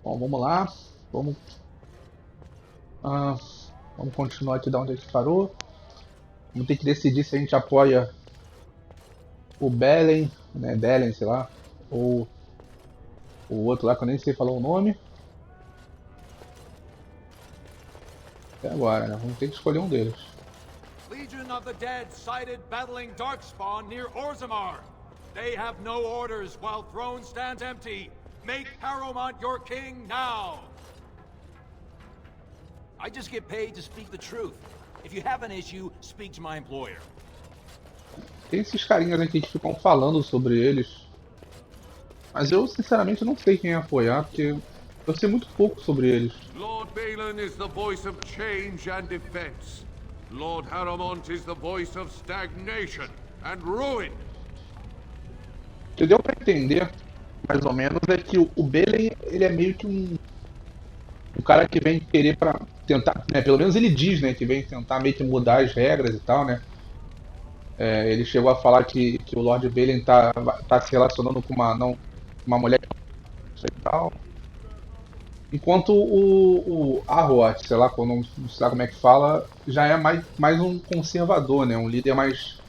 Bom, vamos lá. Vamos, ah, vamos continuar aqui da onde a gente parou. Vamos ter que decidir se a gente apoia o Belen, né? Belen, sei lá. Ou o outro lá que eu nem sei falar o nome. Até agora, né? Vamos ter que escolher um deles. Legion of the Dead sighted battling Darkspawn near Orzammar. They have no orders while throne stands empty. Make Harrowmont your king now! I just get paid to speak the truth. If you have an issue, speak to my employer. Tem esses carinhas aqui que ficam falando sobre eles. Mas eu, sinceramente, não sei quem apoiar, porque eu sei muito pouco sobre eles. Lord Balin is the voice of change and defense. Lord Harrowmont is the voice of stagnation and ruin. O que deu pra entender, mais ou menos, é que o Belen, ele é meio que um cara que vem querer pra tentar, né, pelo menos ele diz, né, que vem tentar meio que mudar as regras e tal, né. Ele chegou a falar que o Lord Balin tá se relacionando com uma mulher e tal. Enquanto o Arroat, sei lá, não sei como é que fala, já é mais um conservador, né? Um líder mais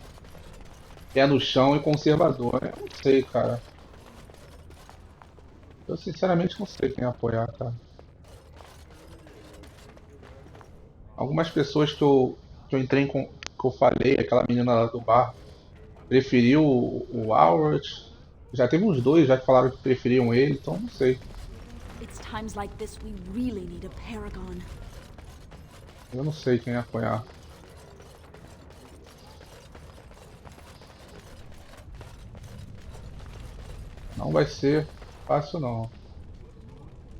pé no chão e conservador. Eu não sei, cara. Eu sinceramente não sei quem apoiar, cara. Algumas pessoas que eu entrei que eu falei, aquela menina lá do bar, preferiu o Howard. Já teve uns dois já que falaram que preferiam ele, então não sei. It's times like this we really need a paragon. Eu não sei quem apoiar. Não vai ser fácil não.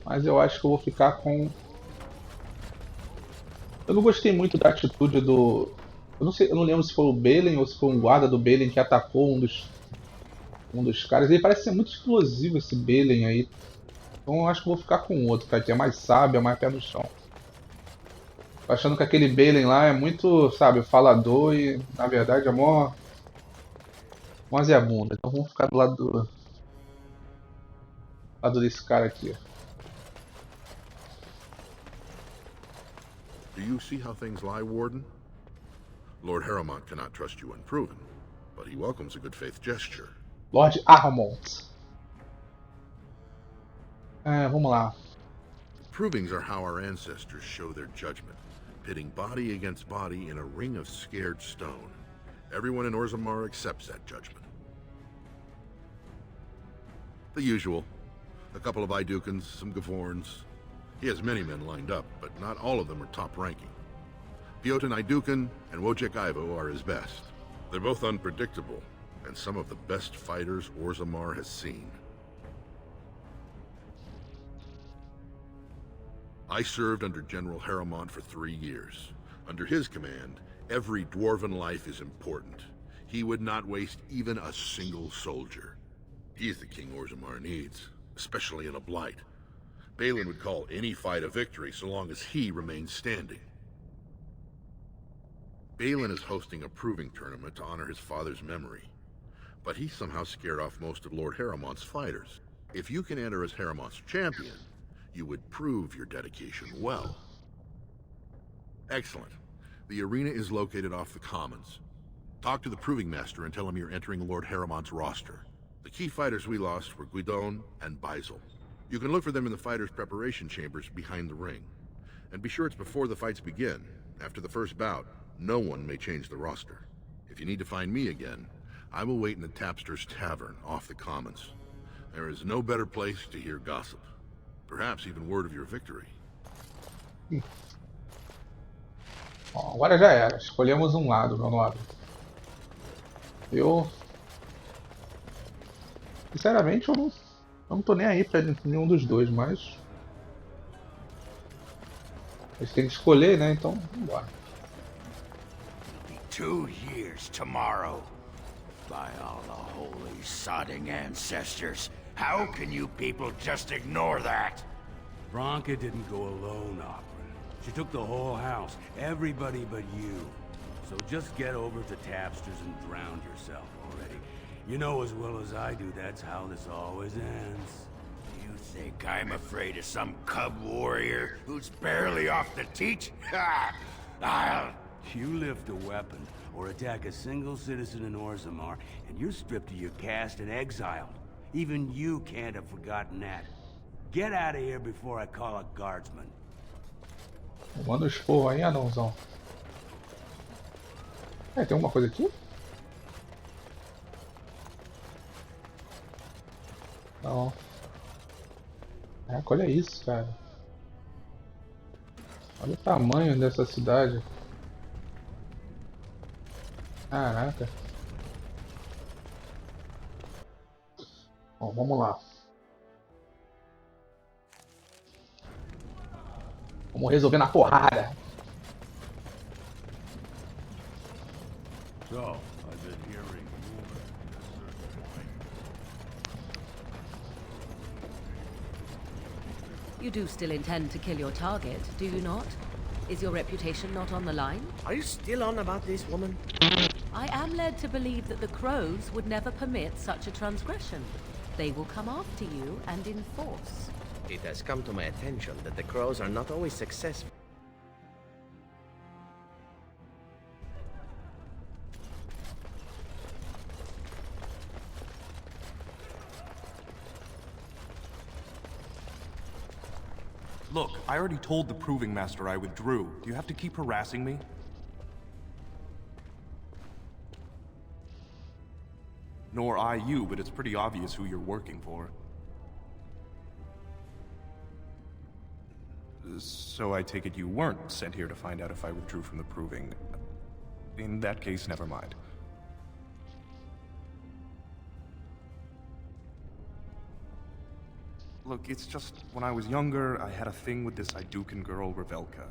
Mas eu acho que eu vou ficar com. Eu não gostei muito da atitude do. Eu não sei, eu não lembro se foi o Balen ou se foi um guarda do Balen que atacou um dos caras. Ele parece ser muito explosivo esse Balen aí. Então eu acho que eu vou ficar com o outro, cara, que é mais sábio, é mais pé no chão. Tô achando que aquele Balen lá é muito, sabe, falador e na verdade é mó. Mó Zé Bunda. Então vamos ficar do lado desse cara aqui. Do you see how things lie, Warden? Lord Harrowmont cannot trust you unproven, but he welcomes a good faith gesture. Lord Harrowmont. Vamos lá. Provings are how our ancestors show their judgment, pitting body against body in a ring of scared stone. Everyone in Orzammar accepts that judgment. The usual. A couple of Idukans, some Gavorns. He has many men lined up, but not all of them are top-ranking. Piotin Idukan and Wojciech Ivo are his best. They're both unpredictable, and some of the best fighters Orzammar has seen. I served under General Harrowmont for 3 years. Under his command, every dwarven life is important. He would not waste even a single soldier. He's the king Orzammar needs, especially in a blight. Balin would call any fight a victory so long as he remains standing. Balin is hosting a proving tournament to honor his father's memory. But he somehow scared off most of Lord Harrowmont's fighters. If you can enter as Harrowmont's champion, you would prove your dedication well. Excellent. The arena is located off the Commons. Talk to the Proving Master and tell him you're entering Lord Harrowmont's roster. The key fighters we lost were Guidon and Beisel. You can look for them in the fighters' preparation chambers behind the ring. And be sure it's before the fights begin. After the first bout, no one may change the roster. If you need to find me again, I will wait in the Tapster's Tavern off the Commons. There is no better place to hear gossip. Perhaps even word of your victory. Bom, agora já era. Escolhemos um lado, meu lado. Eu. Sinceramente, eu não tô nem aí pra nenhum dos dois, mas. Eles têm que escolher, né? Então, vambora. 2 years tomorrow. By all the holy sodding ancestors, how can you people just ignore that? Bronca didn't go alone, Opera. She took the whole house, everybody but you. So just get over to Tapster's and drown yourself already. You know as well as I do that's how this always ends. You think I'm afraid of some cub warrior who's barely off the teat? I'll... You lift a weapon or attack a single citizen in Orzammar, and you're stripped of your caste and exiled. Even you can't have forgotten that. Get out of here before I call a guardsman. Manda o esporro aí, anãozão. É, tem alguma coisa aqui? Não. É, olha isso, cara. Olha o tamanho dessa cidade. Caraca. Bom, vamos lá. Vamos resolver na porrada. So, I've been hearing rumors. You do still intend to kill your target, do you not? Is your reputation not on the line? Are you still on about this woman? I am led to believe that the crows would never permit such a transgression. They will come after you and enforce. It has come to my attention that the crows are not always successful. Look, I already told the Proving Master I withdrew. Do you have to keep harassing me? Nor I you, but it's pretty obvious who you're working for. So I take it you weren't sent here to find out if I withdrew from the Proving. In that case, never mind. Look, it's just, when I was younger, I had a thing with this Idukan girl, Revelka.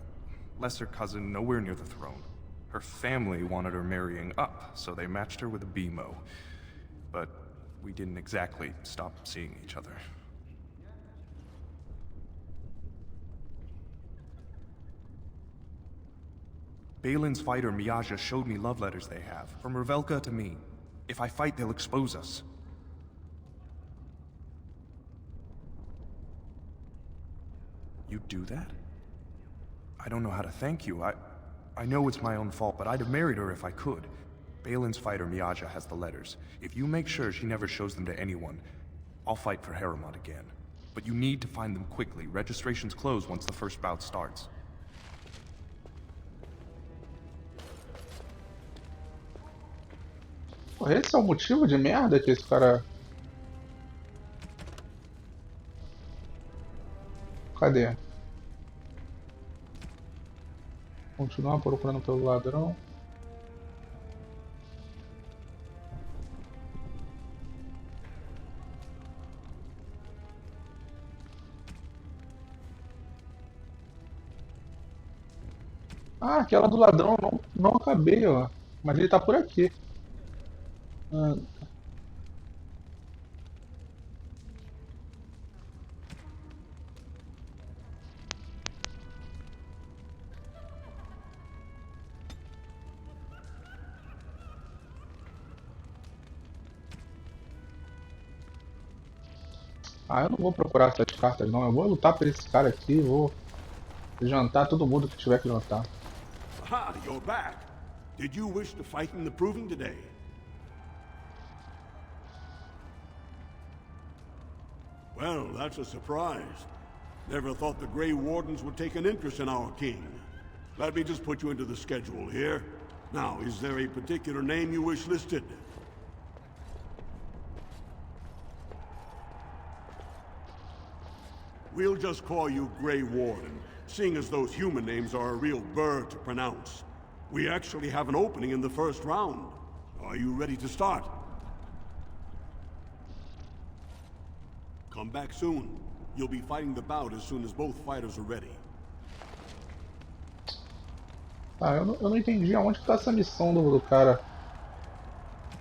Lesser cousin, nowhere near the throne. Her family wanted her marrying up, so they matched her with a BMO. But we didn't exactly stop seeing each other. Balin's fighter, Miaja, showed me love letters they have, from Revelka to me. If I fight, they'll expose us. You'd do that? I don't know how to thank you. I know it's my own fault, but I'd have married her if I could. Balin's fighter, Miaja, has the letters. If you make sure she never shows them to anyone, I'll fight for Harriman again. But you need to find them quickly. Registrations close once the first bout starts. Pô, esse é o motivo de merda que esse cara... Cadê? Continuar procurando pelo ladrão. Ah, aquela do ladrão não acabei, ó. Mas ele tá por aqui. Ah, eu não vou procurar essas cartas não, eu vou lutar por esse cara aqui, vou jantar todo mundo que tiver que jantar. Aha, you're back. Did you wish to fight in the Proving today? Well, that's a surprise. Never thought the Grey Wardens would take an interest in our king. Let me just put you into the schedule here. Now, is there a particular name you wish listed? We'll just call you Grey Warden, seeing as those human names are a real burr to pronounce. We actually have an opening in the first round. Are you ready to start? Come back soon. You'll be fighting the bout as soon as both fighters are ready. Ah, eu não entendi aonde que tá essa missão do cara.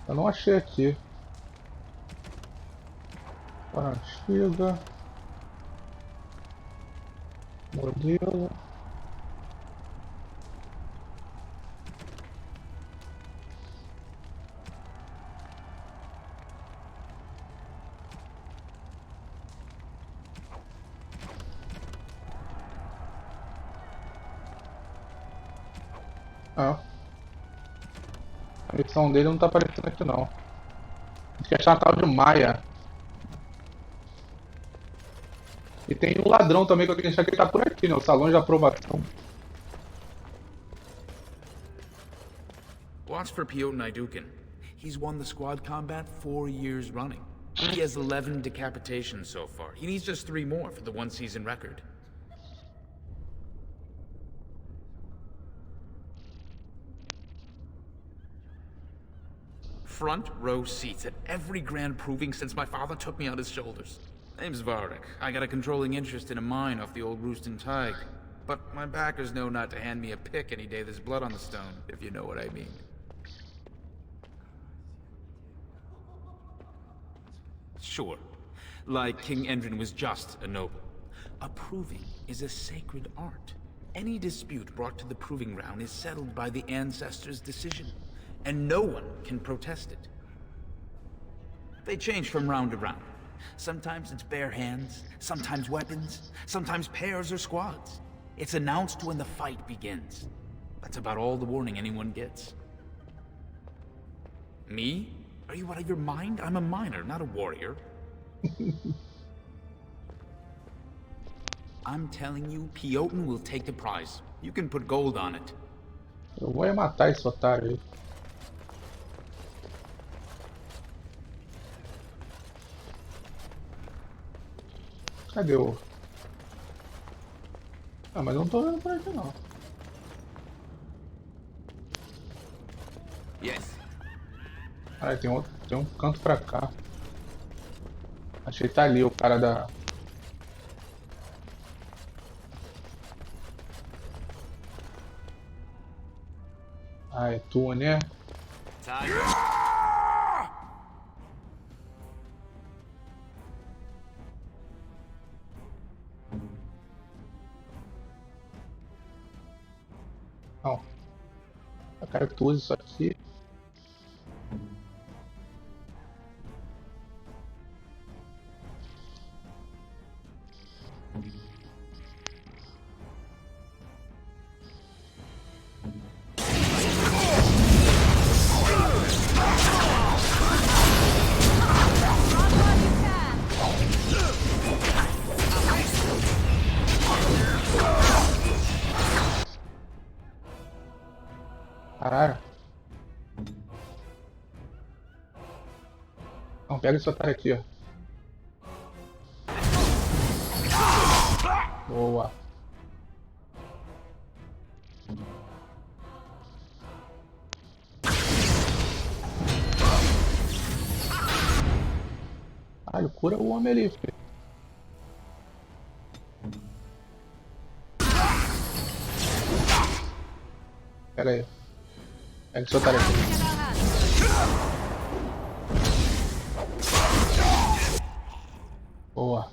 Eu não achei aqui. Antiga. Modelo. Ah. A missão dele não tá aparecendo aqui não. Tem que achar uma tal de Maia. E tem um ladrão também que eu tenho que achar que ele tá por aqui, né? O salão de aprovação. Watch for Piotr Naidukin. He's won the squad combat 4 years running. He has 11 decapitations so far. He needs just 3 more for the one-season record. Front row seats at every grand proving since my father took me on his shoulders. Name's Varek. I got a controlling interest in a mine off the old Roostin Tig. But my backers know not to hand me a pick any day there's blood on the stone, if you know what I mean. Sure. Like King Endrin was just a noble. A proving is a sacred art. Any dispute brought to the proving ground is settled by the ancestors' decision, and no one can protest it. They change from round to round. Sometimes it's bare hands, sometimes weapons, sometimes pairs or squads. It's announced when the fight begins. That's about all the warning anyone gets. Me? Are you out of your mind? I'm a miner, not a warrior. I'm telling you, Piotr will take the prize. You can put gold on it. Eu vou matar esse otário aí. Cadê o... Ah, mas eu não tô vendo por aqui não. Yes. Caralho, tem um canto pra cá. Achei que tá ali o cara da... Ah, é tu, né? Não. Eu quero que tu use isso aqui. Caralho. Não, pega esse otário aqui, ó. Boa. Caralho, cura o homem ali, filho. Pera aí. Pega esse otário aqui. Boa.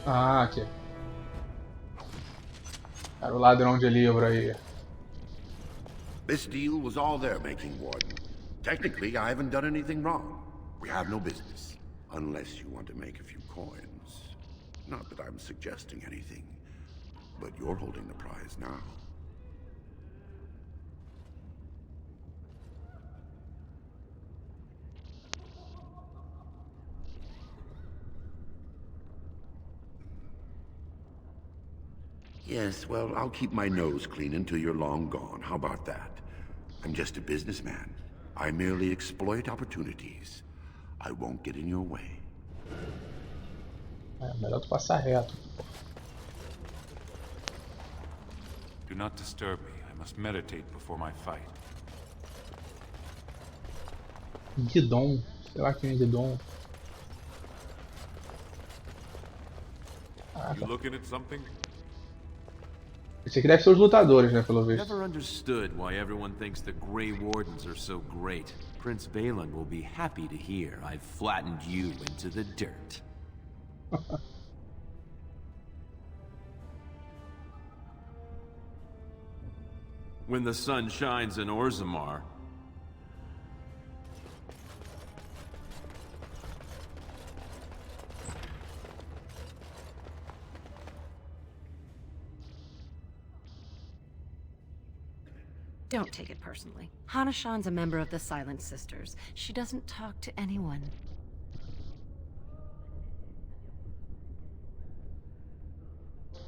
Ah, aqui. Era o ladrão de livro aí. This deal was all their making, Warden. Technically, I haven't done anything wrong. We have no business. Unless you want to make a few coins. Not that I'm suggesting anything. But you're holding the prize now. Yes, well, I'll keep my nose clean until you're long gone. How about that? I'm just a businessman. I merely exploit opportunities. I won't get in your way. É melhor tu passar reto. Do not disturb me. I must meditate before my fight. Guidon. Sei lá quem é Guidon. You looking at something? Esse aqui deve ser os lutadores, né, pelo visto. Never understood why everyone thinks the Grey Wardens are so great. Prince Balin will be happy to hear I've flattened you into the dirt. When the sun shines in Orzammar. Don't take it personally. Hana-shan's a member of the Silent Sisters. She doesn't talk to anyone.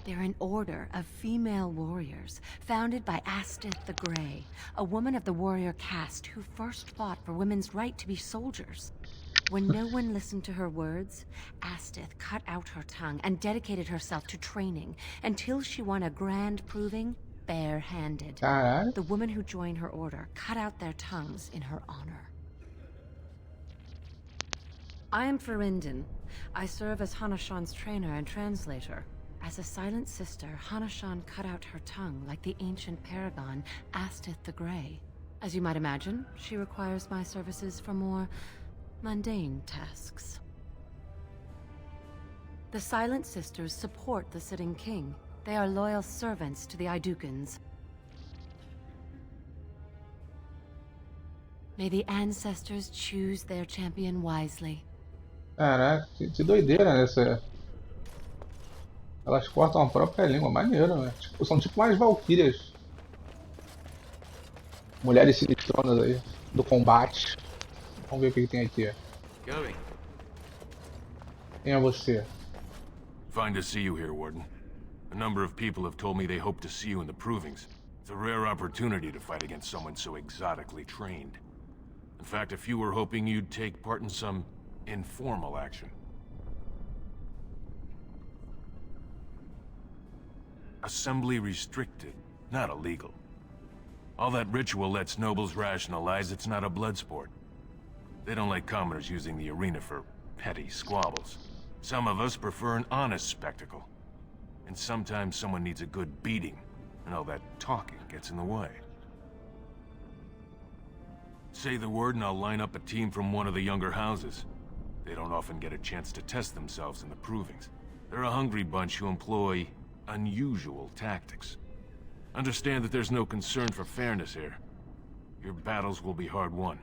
They're an order of female warriors, founded by Astith the Grey, a woman of the warrior caste who first fought for women's right to be soldiers. When no one listened to her words, Astith cut out her tongue and dedicated herself to training until she won a grand proving bare-handed. The women who joined her order cut out their tongues in her honor. I am Ferinden. I serve as Hana-shan's trainer and translator. As a Silent Sister, Hana-shan cut out her tongue like the ancient paragon Astith the Grey. As you might imagine, she requires my services for more mundane tasks. The Silent Sisters support the sitting king. They are loyal servants to the Aidukans. May the ancestors choose their champion wisely. Caraca, que doideira, né? Elas cortam a própria língua, maneiro, né? Tipo, são tipo mais valquírias. Mulheres sinistronas aí, do combate. Vamos ver o que tem aqui. Quem é você? Fine to see you here, Warden. A number of people have told me they hope to see you in the provings. It's a rare opportunity to fight against someone so exotically trained. In fact, a few were hoping you'd take part in some informal action. Assembly restricted, not illegal. All that ritual lets nobles rationalize it's not a blood sport. They don't like commoners using the arena for petty squabbles. Some of us prefer an honest spectacle. And sometimes someone needs a good beating, and all that talking gets in the way. Say the word and I'll line up a team from one of the younger houses. They don't often get a chance to test themselves in the provings. They're a hungry bunch who employ unusual tactics. Understand that there's no concern for fairness here. Your battles will be hard won.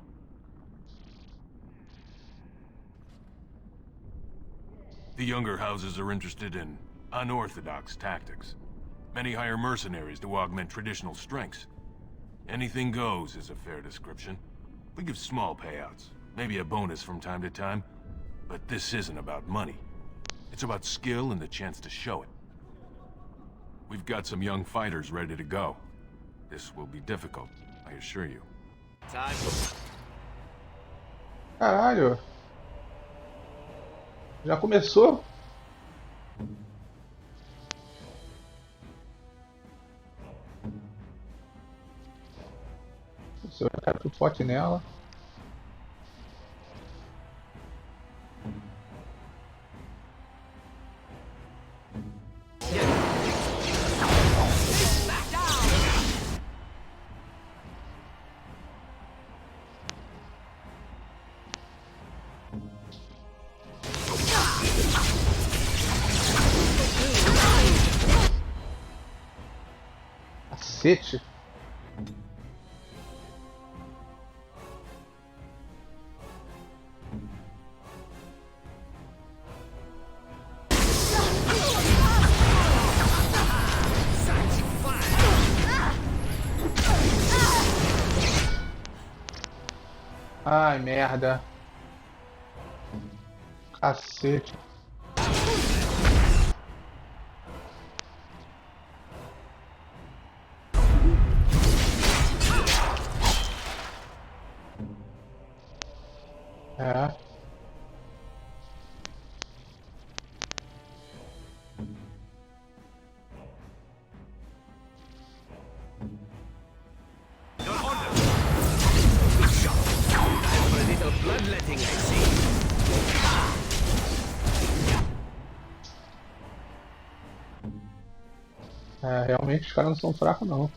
The younger houses are interested in unorthodox tactics. Many hire mercenaries to augment traditional strengths. Anything goes is a fair description. We give small payouts, maybe a bonus from time to time, but this isn't about money. It's about skill and the chance to show it. We've got some young fighters ready to go. This will be difficult, I assure you. Caralho! Já começou? Se eu entrar pro pote nela. Cacete! Ai, merda. Cacete. É. É, realmente os caras não são fracos não.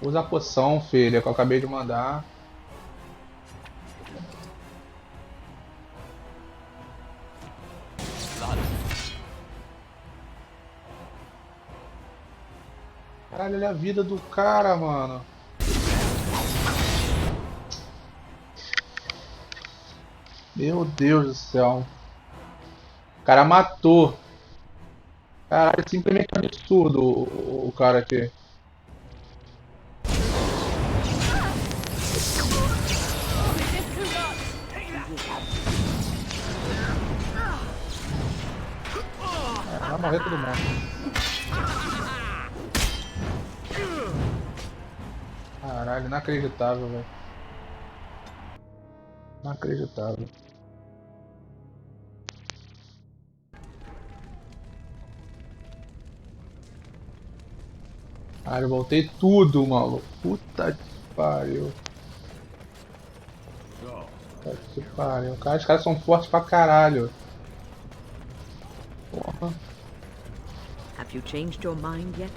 Usa a poção, filha, que eu acabei de mandar. Caralho, olha a vida do cara, mano. Meu Deus do céu. O cara matou. Caralho, simplesmente absurdo o cara aqui. Vai morrer todo mundo. Caralho, inacreditável, velho. Inacreditável. Caralho, eu voltei tudo, maluco. Puta que pariu. Puta que pariu. Cara, os caras são fortes pra caralho. Porra. Have you changed your mind yet?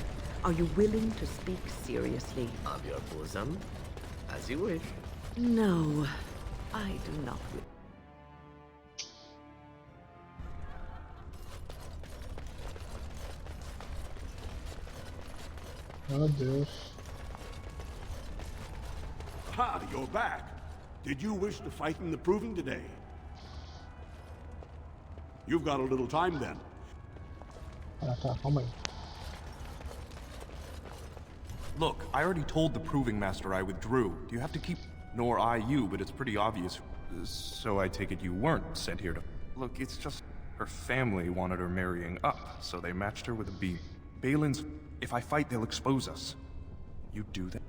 Are you willing to speak seriously? Of your bosom? As you wish. No, I do not wish. Meu Deus. Ha, you're back. Did you wish to fight in the proving today? You've got a little time then. Ah, tá, calma aí. Look, I already told the Proving Master I withdrew. Do you have to keep... Nor I you, but it's pretty obvious. So I take it you weren't sent here to... Look, it's just... Her family wanted her marrying up, so they matched her with a beam. Balin's... If I fight, they'll expose us. You do that,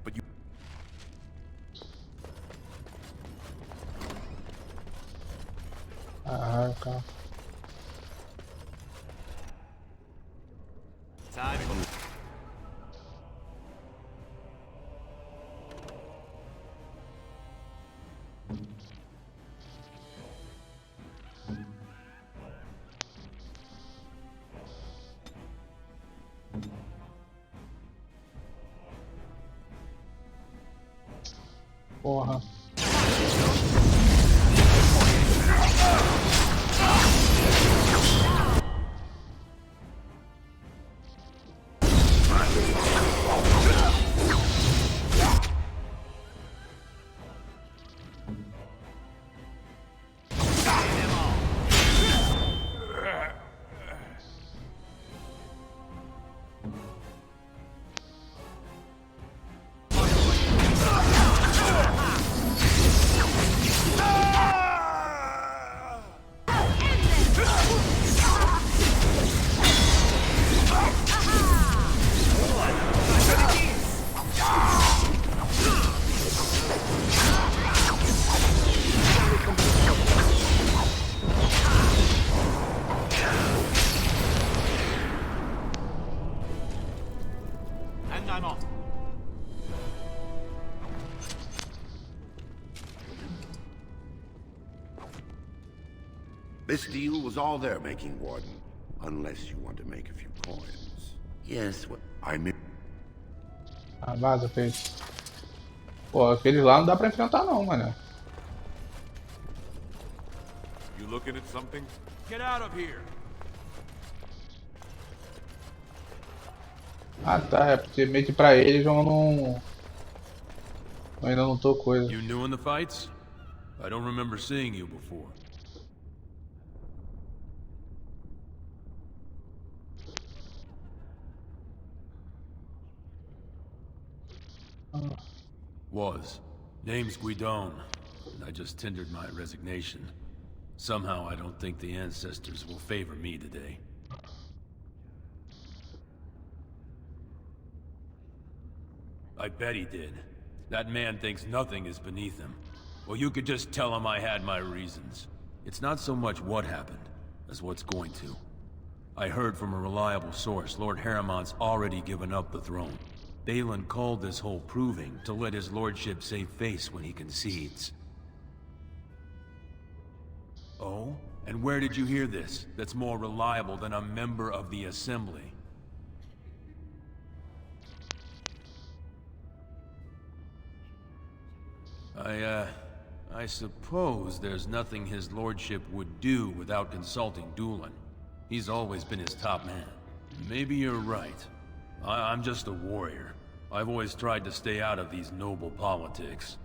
but you... Ah, cara. Time. Porra. This deal was all they're making, Warden. Unless you want to make a few coins. Yes, well, I mean... Ah, vaza, fez. Pô, aqueles lá não dá pra enfrentar não, mano. You looking at something? Get out of here! Ah tá, é porque meio que pra eles eu não... Eu ainda não tô coisa. You new in the fights? I don't remember seeing you before. Was. Name's Guidon, and I just tendered my resignation. Somehow I don't think the ancestors will favor me today. I bet he did. That man thinks nothing is beneath him. Well, you could just tell him I had my reasons. It's not so much what happened, as what's going to. I heard from a reliable source Lord Harriman's already given up the throne. Balin called this whole proving to let his lordship save face when he concedes. Oh? And where did you hear this that's more reliable than a member of the Assembly? I suppose there's nothing his lordship would do without consulting Doolan. He's always been his top man. Maybe you're right. I'm just a warrior. I've always tried to stay out of these noble politics.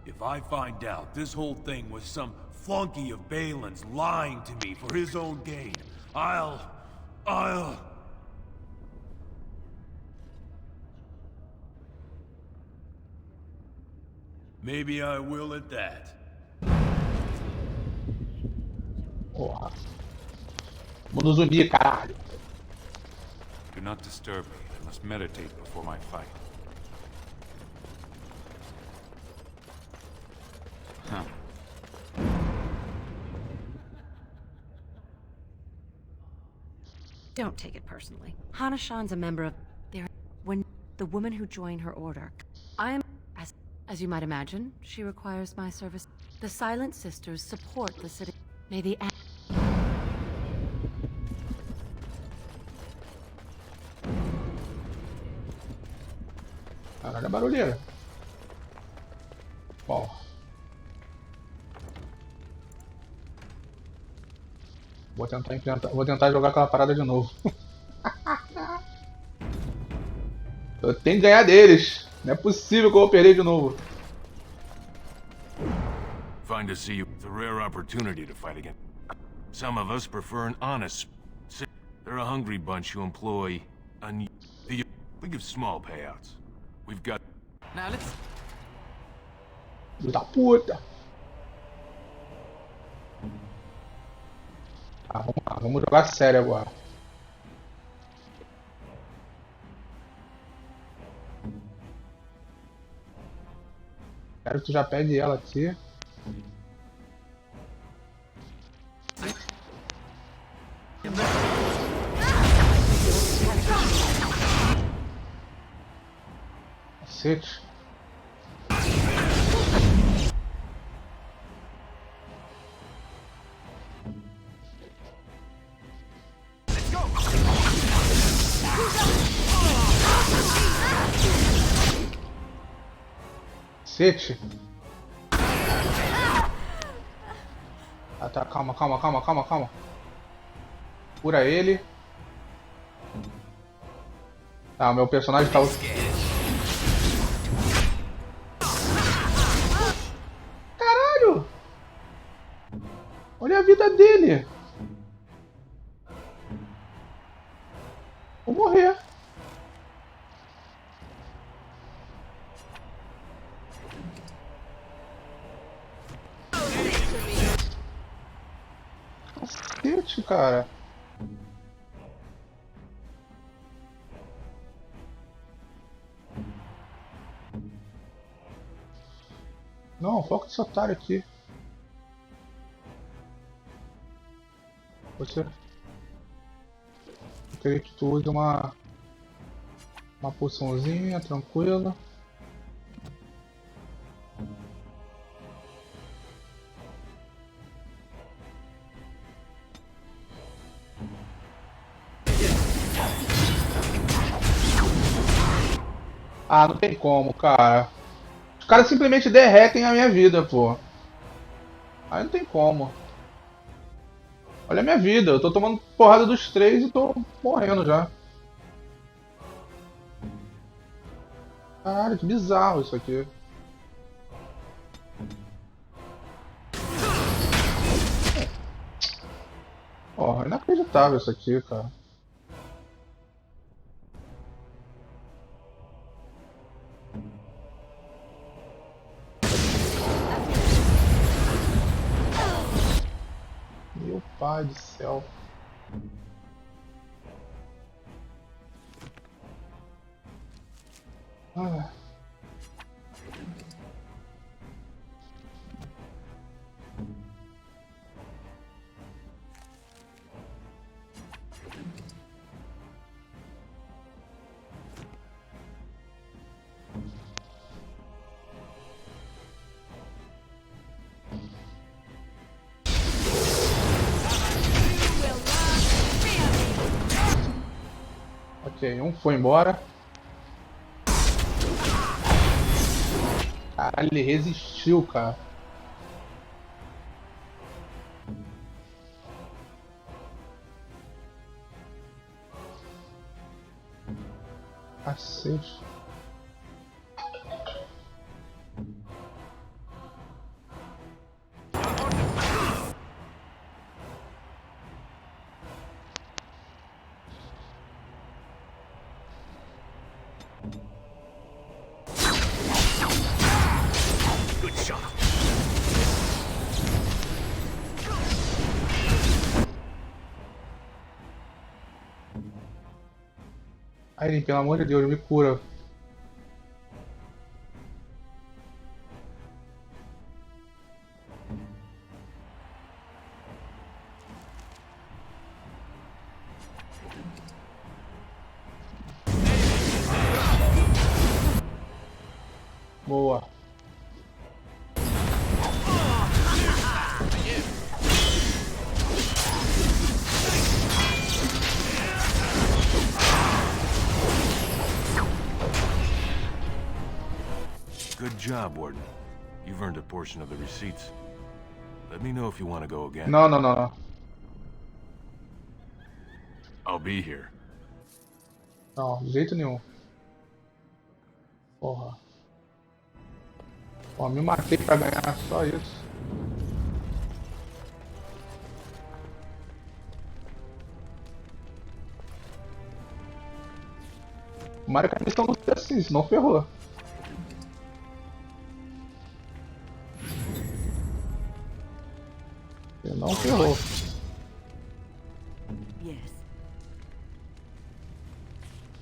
If I find out this whole thing was some flunky of Balin's lying to me for his own gain, I'll... Maybe I will at that. Porra. Vamos nos unir, caralho. Do not disturb me. I must meditate before my fight. Huh. Don't take it personally. Hana-shan's a member of when the woman who joined her order. I am as you might imagine, she requires my service. The Silent Sisters support the city. May the Caralho, a barulheira. Bom. Vou tentar jogar aquela parada de novo. Eu tenho que ganhar deles. Não é possível que eu vou perder de novo. Fine to see you. It's a rare opportunity to fight again. Some of us prefer an honest. They're a hungry bunch who employ we give small payouts. We've got. Now let's. Filho da puta. Tá, vamos lá, vamos jogar sério agora. Quero que tu já pegue ela aqui. Cacete. Cacete. Ah, tá, calma. Cura ele. Tá, meu personagem tá... Caralho! Olha a vida dele. Vou morrer. Cacete, cara. Não, foca esse otário aqui. Você... Eu queria que tu use uma poçãozinha, tranquila. Ah, não tem como, cara. Os caras simplesmente derretem a minha vida, pô. Aí não tem como. Olha a minha vida, eu tô tomando porrada dos três e tô morrendo já. Caralho, que bizarro isso aqui. Porra, inacreditável isso aqui, cara. Meu pai do céu. Ah. Ok, um foi embora. Caralho, ele resistiu, cara. Cacete. Good shot. Aí, pelo amor de Deus, me cura. Boa. Good job, Warden. You've earned a portion of the receipts. Let me know if you want to go again. Não, não, não, não. I'll be here. Não, de jeito nenhum. Porra. Ó, me matei pra ganhar, só isso. Tomara que a missão não seja assim, senão ferrou. Não ferrou.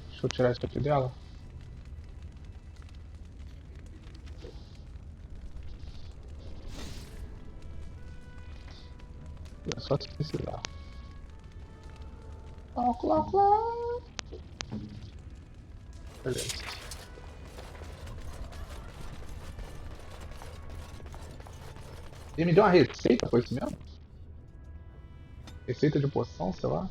Deixa eu tirar isso aqui dela. É só se precisar. Beleza. Ele me deu uma receita, foi isso mesmo? Receita de poção, sei lá.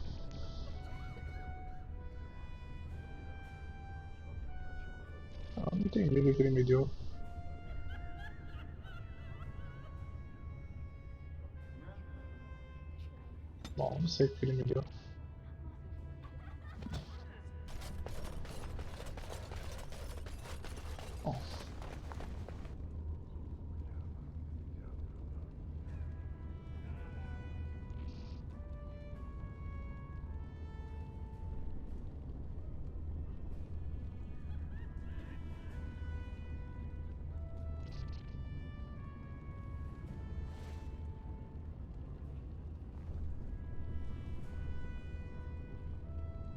Não entendi o que ele me deu. Bom, não sei o que ele me deu. Bom.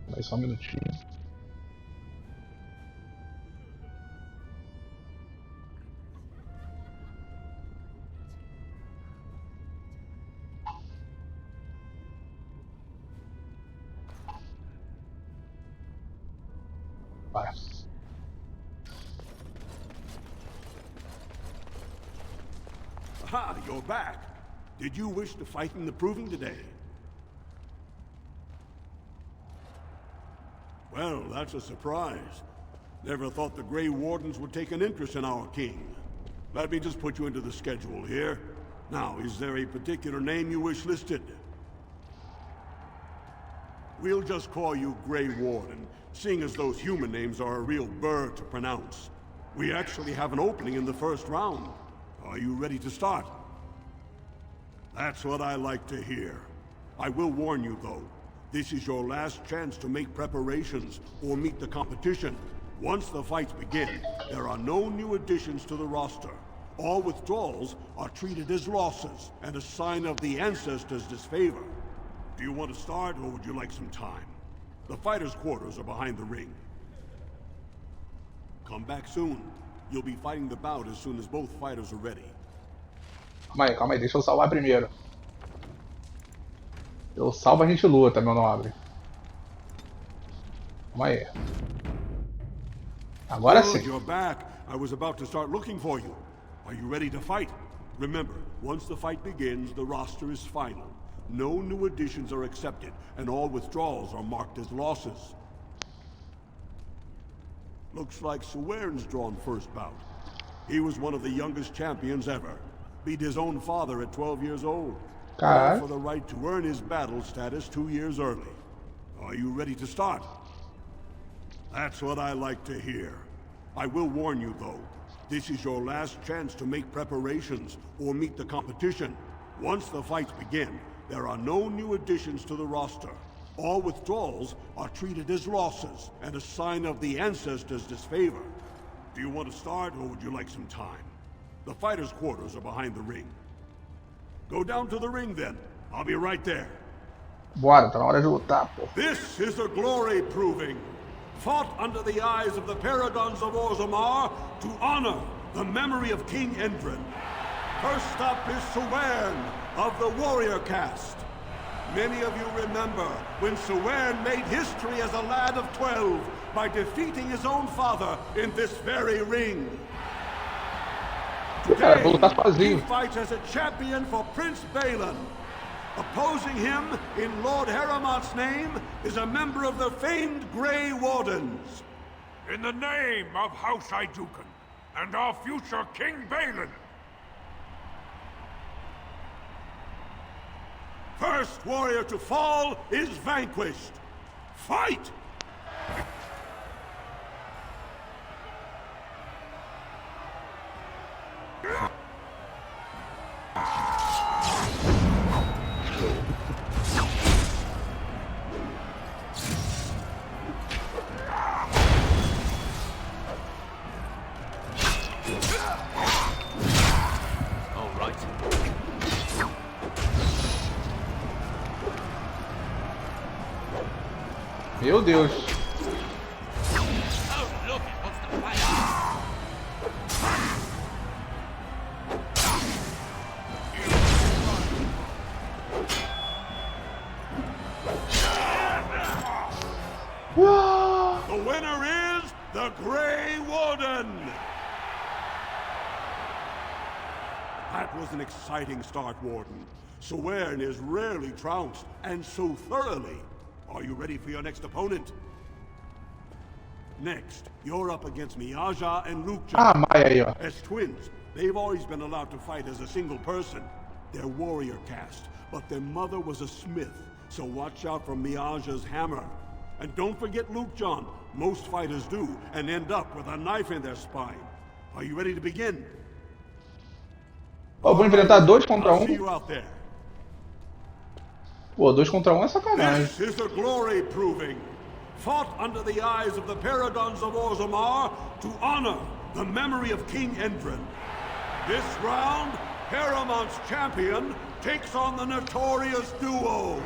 Vai só um minutinho. Vai. Aha, you're back. Did you wish to fight in the proving today? Well, that's a surprise. Never thought the Grey Wardens would take an interest in our king. Let me just put you into the schedule here. Now, is there a particular name you wish listed? We'll just call you Grey Warden, seeing as those human names are a real burr to pronounce. We actually have an opening in the first round. Are you ready to start? That's what I like to hear. I will warn you, though. This is your last chance to make preparations or meet the competition. Once the fights begin, there are no new additions to the roster. All withdrawals are treated as losses and a sign of the ancestors' disfavor. Do you want to start, or would you like some time? The fighters' quarters are behind the ring. Come back soon. You'll be fighting the bout as soon as both fighters are ready. Calma aí, deixa eu salvar primeiro. Eu salvo, a gente luta, meu nobre. Calma aí. Agora sim. You're back. I was about to start looking for you. Are you ready to fight? Remember, once the fight begins, the roster is final. No new additions are accepted, and all withdrawals are marked as losses. Looks like Swearen's drawn first bout. He was one of the youngest champions ever. Beat his own father at 12 years old. Caralho. All for the right to earn his battle status 2 years early. Are you ready to start? That's what I like to hear. I will warn you, though. This is your last chance to make preparations or meet the competition. Once the fights begin, there are no new additions to the roster. All withdrawals are treated as losses and a sign of the ancestors' disfavor. Do you want to start, or would you like some time? The fighters' quarters are behind the ring. Go down to the ring, then. I'll be right there. Bora, tá na hora de lutar, pô. This is a glory proving. Fought under the eyes of the paragons of Orzammar to honor the memory of King Endrin. First up is Suwern of the warrior caste. Many of you remember when Suwern made history as a lad of 12 by defeating his own father in this very ring. Today, he fights as a champion for Prince Balin. Opposing him, in Lord Haramont's name, is a member of the famed Grey Wardens. In the name of House Iduken and our future King Balin. First warrior to fall is vanquished. Fight! Meu Deus. The winner is the Grey Warden! That was an exciting start, Warden. Suwern is rarely trounced, and so thoroughly. Are you ready for your next opponent? Next, you're up against Miaja and Luke. Maya aí, ó. As twins, they've always been allowed to fight as a single person. They're warrior caste, but their mother was a smith, so watch out for Miaja's hammer. And don't forget Luke John. Most fighters do, and end up with a knife in their spine. Are you ready to begin? Ó, vou enfrentar 2 contra 1. See you out there. Pô, 2 contra 1 é sacanagem. This is a glory proving. Fought under the eyes of the paragons of Orzammar to honor the memory of King Endrin. This round, Haramont's champion takes on the notorious duo.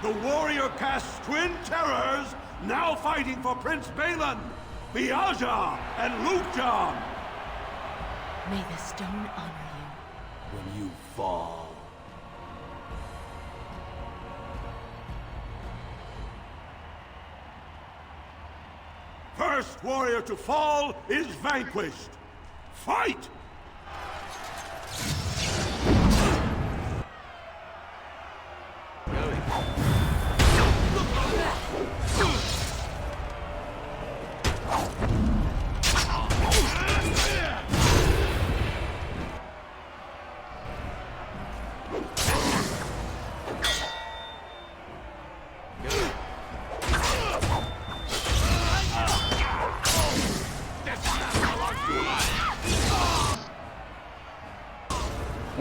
The warrior caste twin terrors now fighting for Prince Balin, Miaja and Luke John. May the stone honor you. When you fall. First warrior to fall is vanquished. Fight!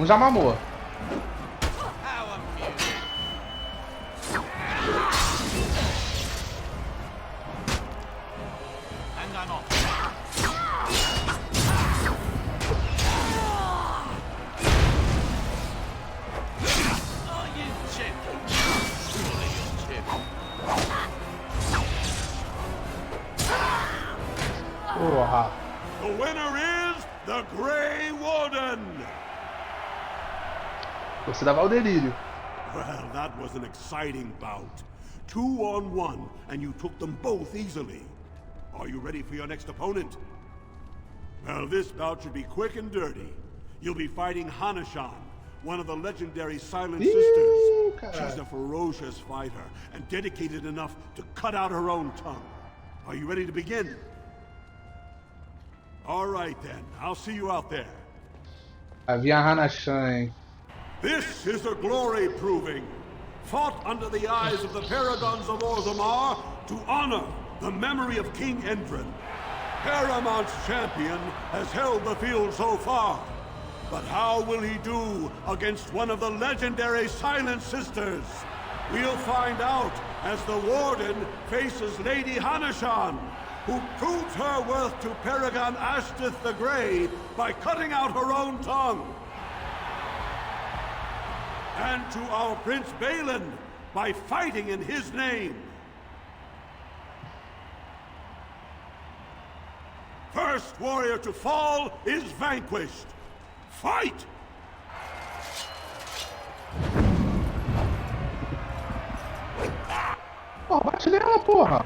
Já mamou. Porra. The winner is the Grey Warden. Você dava o delírio. Well, that was an exciting bout. 2-on-1, and you took them both easily. Are you ready for your next opponent? Well, this bout should be quick and dirty. You'll be fighting Hanashan, one of the legendary Silent Sisters. She's a ferocious fighter, and dedicated enough to cut out her own tongue. Are you ready to begin? All right then, I'll see you out there. Havia a Hana-chan, hein? This is a glory proving, fought under the eyes of the paragons of Orzammar to honor the memory of King Endrin. Haramont's champion has held the field so far, but how will he do against one of the legendary Silent Sisters? We'll find out as the Warden faces Lady Hana-chan, who proves her worth to Paragon Ashtith the Grey by cutting out her own tongue. And to our Prince Balin by fighting in his name. First warrior to fall is vanquished. Fight! Porra, bate nela, porra!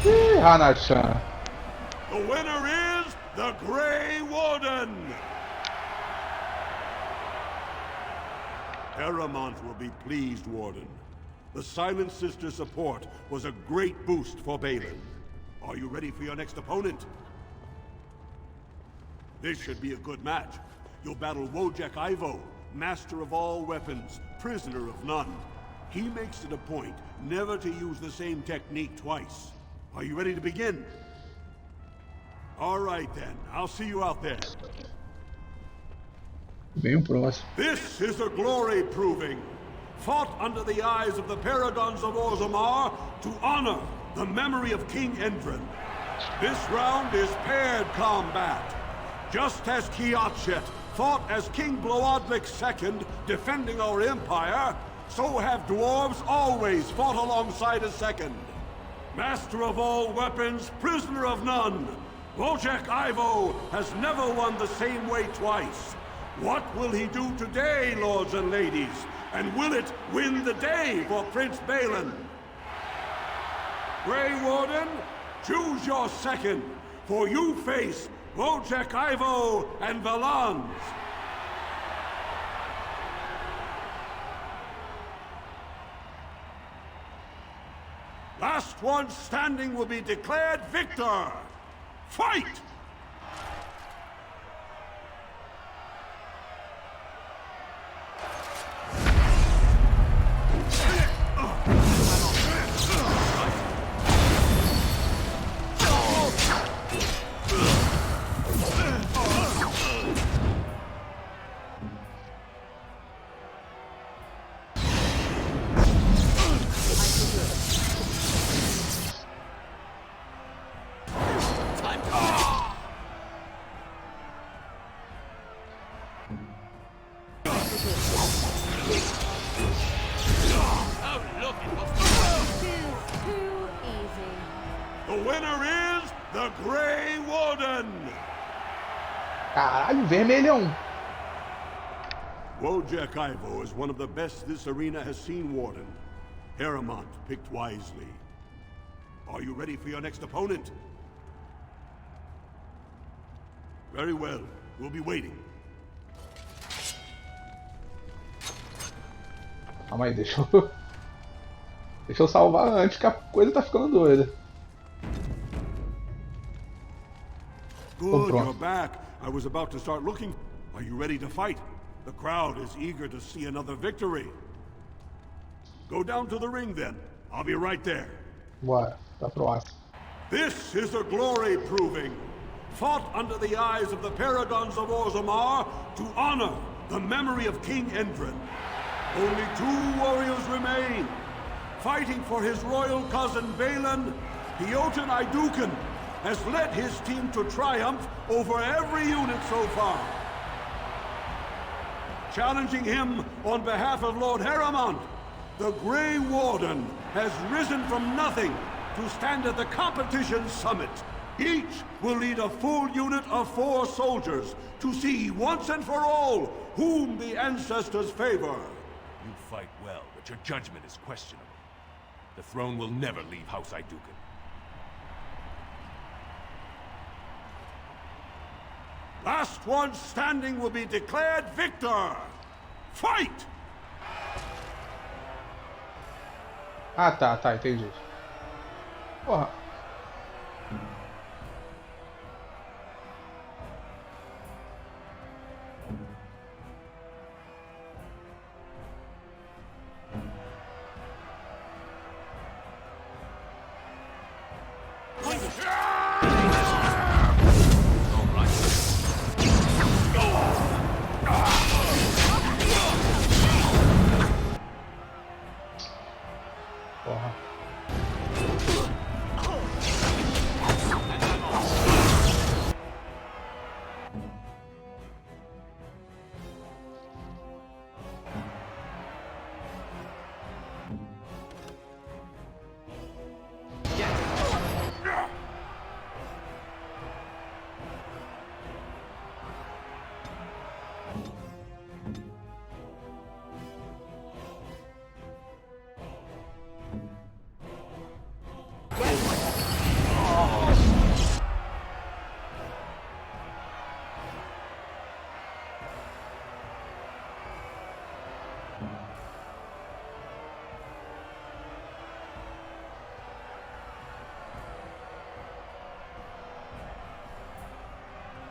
Ih, Hana-chan. The winner is the Grey Warden! Haramont will be pleased, Warden. The Silent Sister support was a great boost for Balin. Are you ready for your next opponent? This should be a good match. You'll battle Wojek Ivo, master of all weapons, prisoner of none. He makes it a point never to use the same technique twice. Are you ready to begin? All right then, I'll see you out there. Bem próximo. This is a glory proving, fought under the eyes of the paragons of Orzammar to honor the memory of King Endrin. This round is paired combat. Just as Kiatchet fought as King Bloodlick II defending our empire, so have dwarves always fought alongside a second. Master of all weapons, prisoner of none, Wojek Ivo has never won the same way twice. What will he do today, lords and ladies? And will it win the day for Prince Balin? Grey Warden, choose your second, for you face Wojek Ivo and Valans. Last one standing will be declared victor. Fight! Caralho, vermelhão. Wojek Ivo is one of the best this arena has seen, Warden. Haramont picked wisely. Are you ready for your next opponent? Very well. We'll be waiting. Calma aí, deixa eu salvar antes que a coisa tá ficando doida. Good, you're back. I was about to start looking. Are you ready to fight? The crowd is eager to see another victory. Go down to the ring then. I'll be right there. Bora, tá próximo. This is a glory proving, fought under the eyes of the paragons of Orzammar to honor the memory of King Endrin. Only 2 warriors remain. Fighting for his royal cousin Balin, Hioten Iduken has led his team to triumph over every unit so far. Challenging him on behalf of Lord Haramont, the Grey Warden has risen from nothing to stand at the competition summit. Each will lead a full unit of 4 soldiers to see once and for all whom the ancestors favor. You fight well, but your judgment is questionable. The throne will never leave House Iduken. Last one standing will be declared victor. Fight! Ah, tá, entendi. Porra.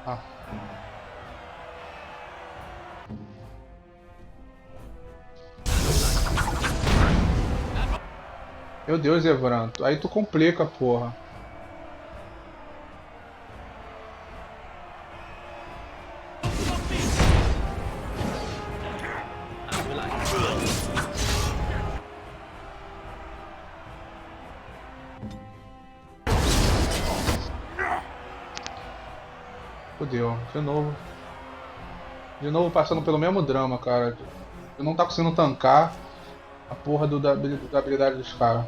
Ah. Meu Deus, Evranto. Aí tu complica, porra. Fudeu, de novo. De novo passando pelo mesmo drama, cara. Eu não tá conseguindo tancar a porra da habilidade dos caras.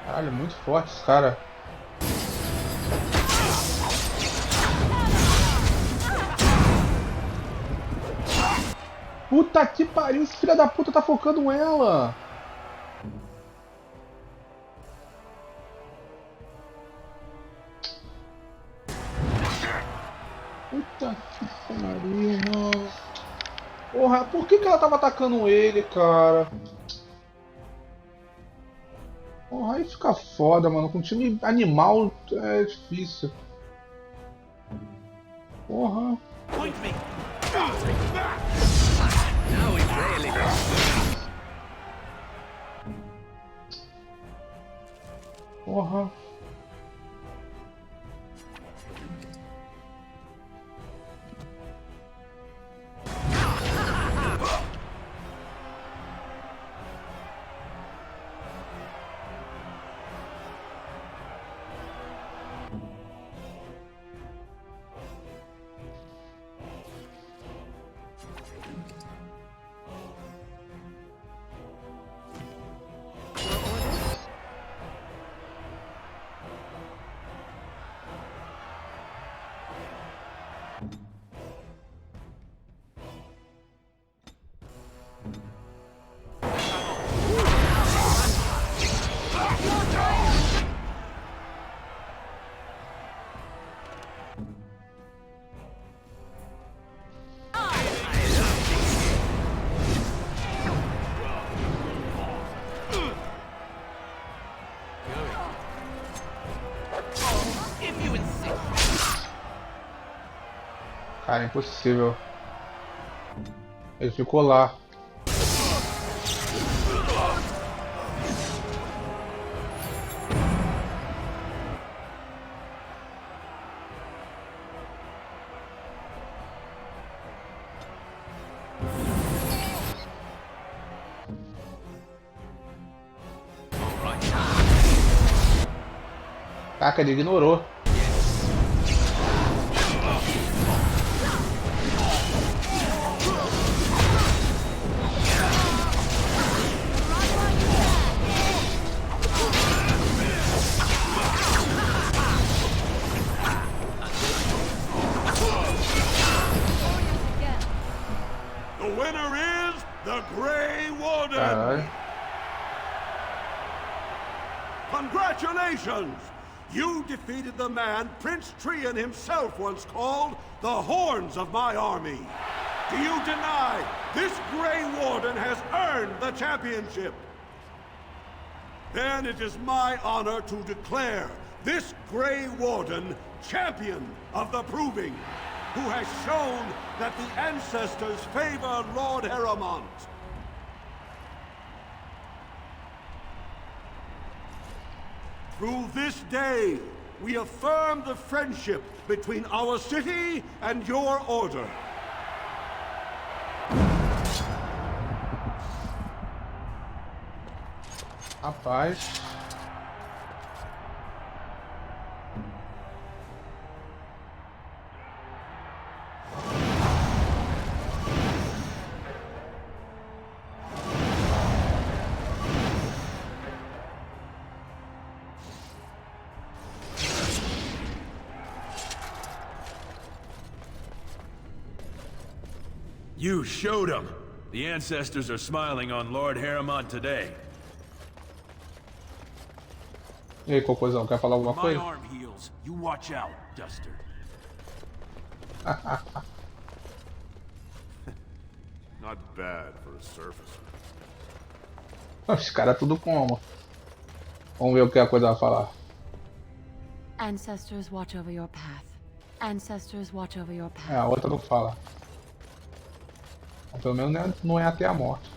Caralho, muito forte esse cara. Puta que pariu, esse filho da puta tá focando ela. Puta que pariu, mano. Porra, por que ela tava atacando ele, cara? Porra, aí fica foda, mano. Com um time animal é difícil. Porra. Porra. Cara, impossível. Ele ficou lá. Caraca, ele ignorou. The winner is the Grey Warden! Caralho. Congratulations! You defeated the man Prince Trian himself once called the Horns of my army. Do you deny this Grey Warden has earned the championship? Then it is my honor to declare this Grey Warden champion of the Proving, who has shown that the ancestors favor Lord Heromont. Through this day, we affirm the friendship between our city and your order. Rapaz. You showed them. The ancestors are smiling on Lord Heromont today. E aí, Cocôzão, quer falar alguma My coisa? arm heals. You watch out, Duster. Not bad for a surfacer. Os caras tudo como? Vamos ver o que a coisa vai falar. Ancestors watch over your path. Ancestors watch over your path. É, a outra não fala. Pelo menos não é até a morte.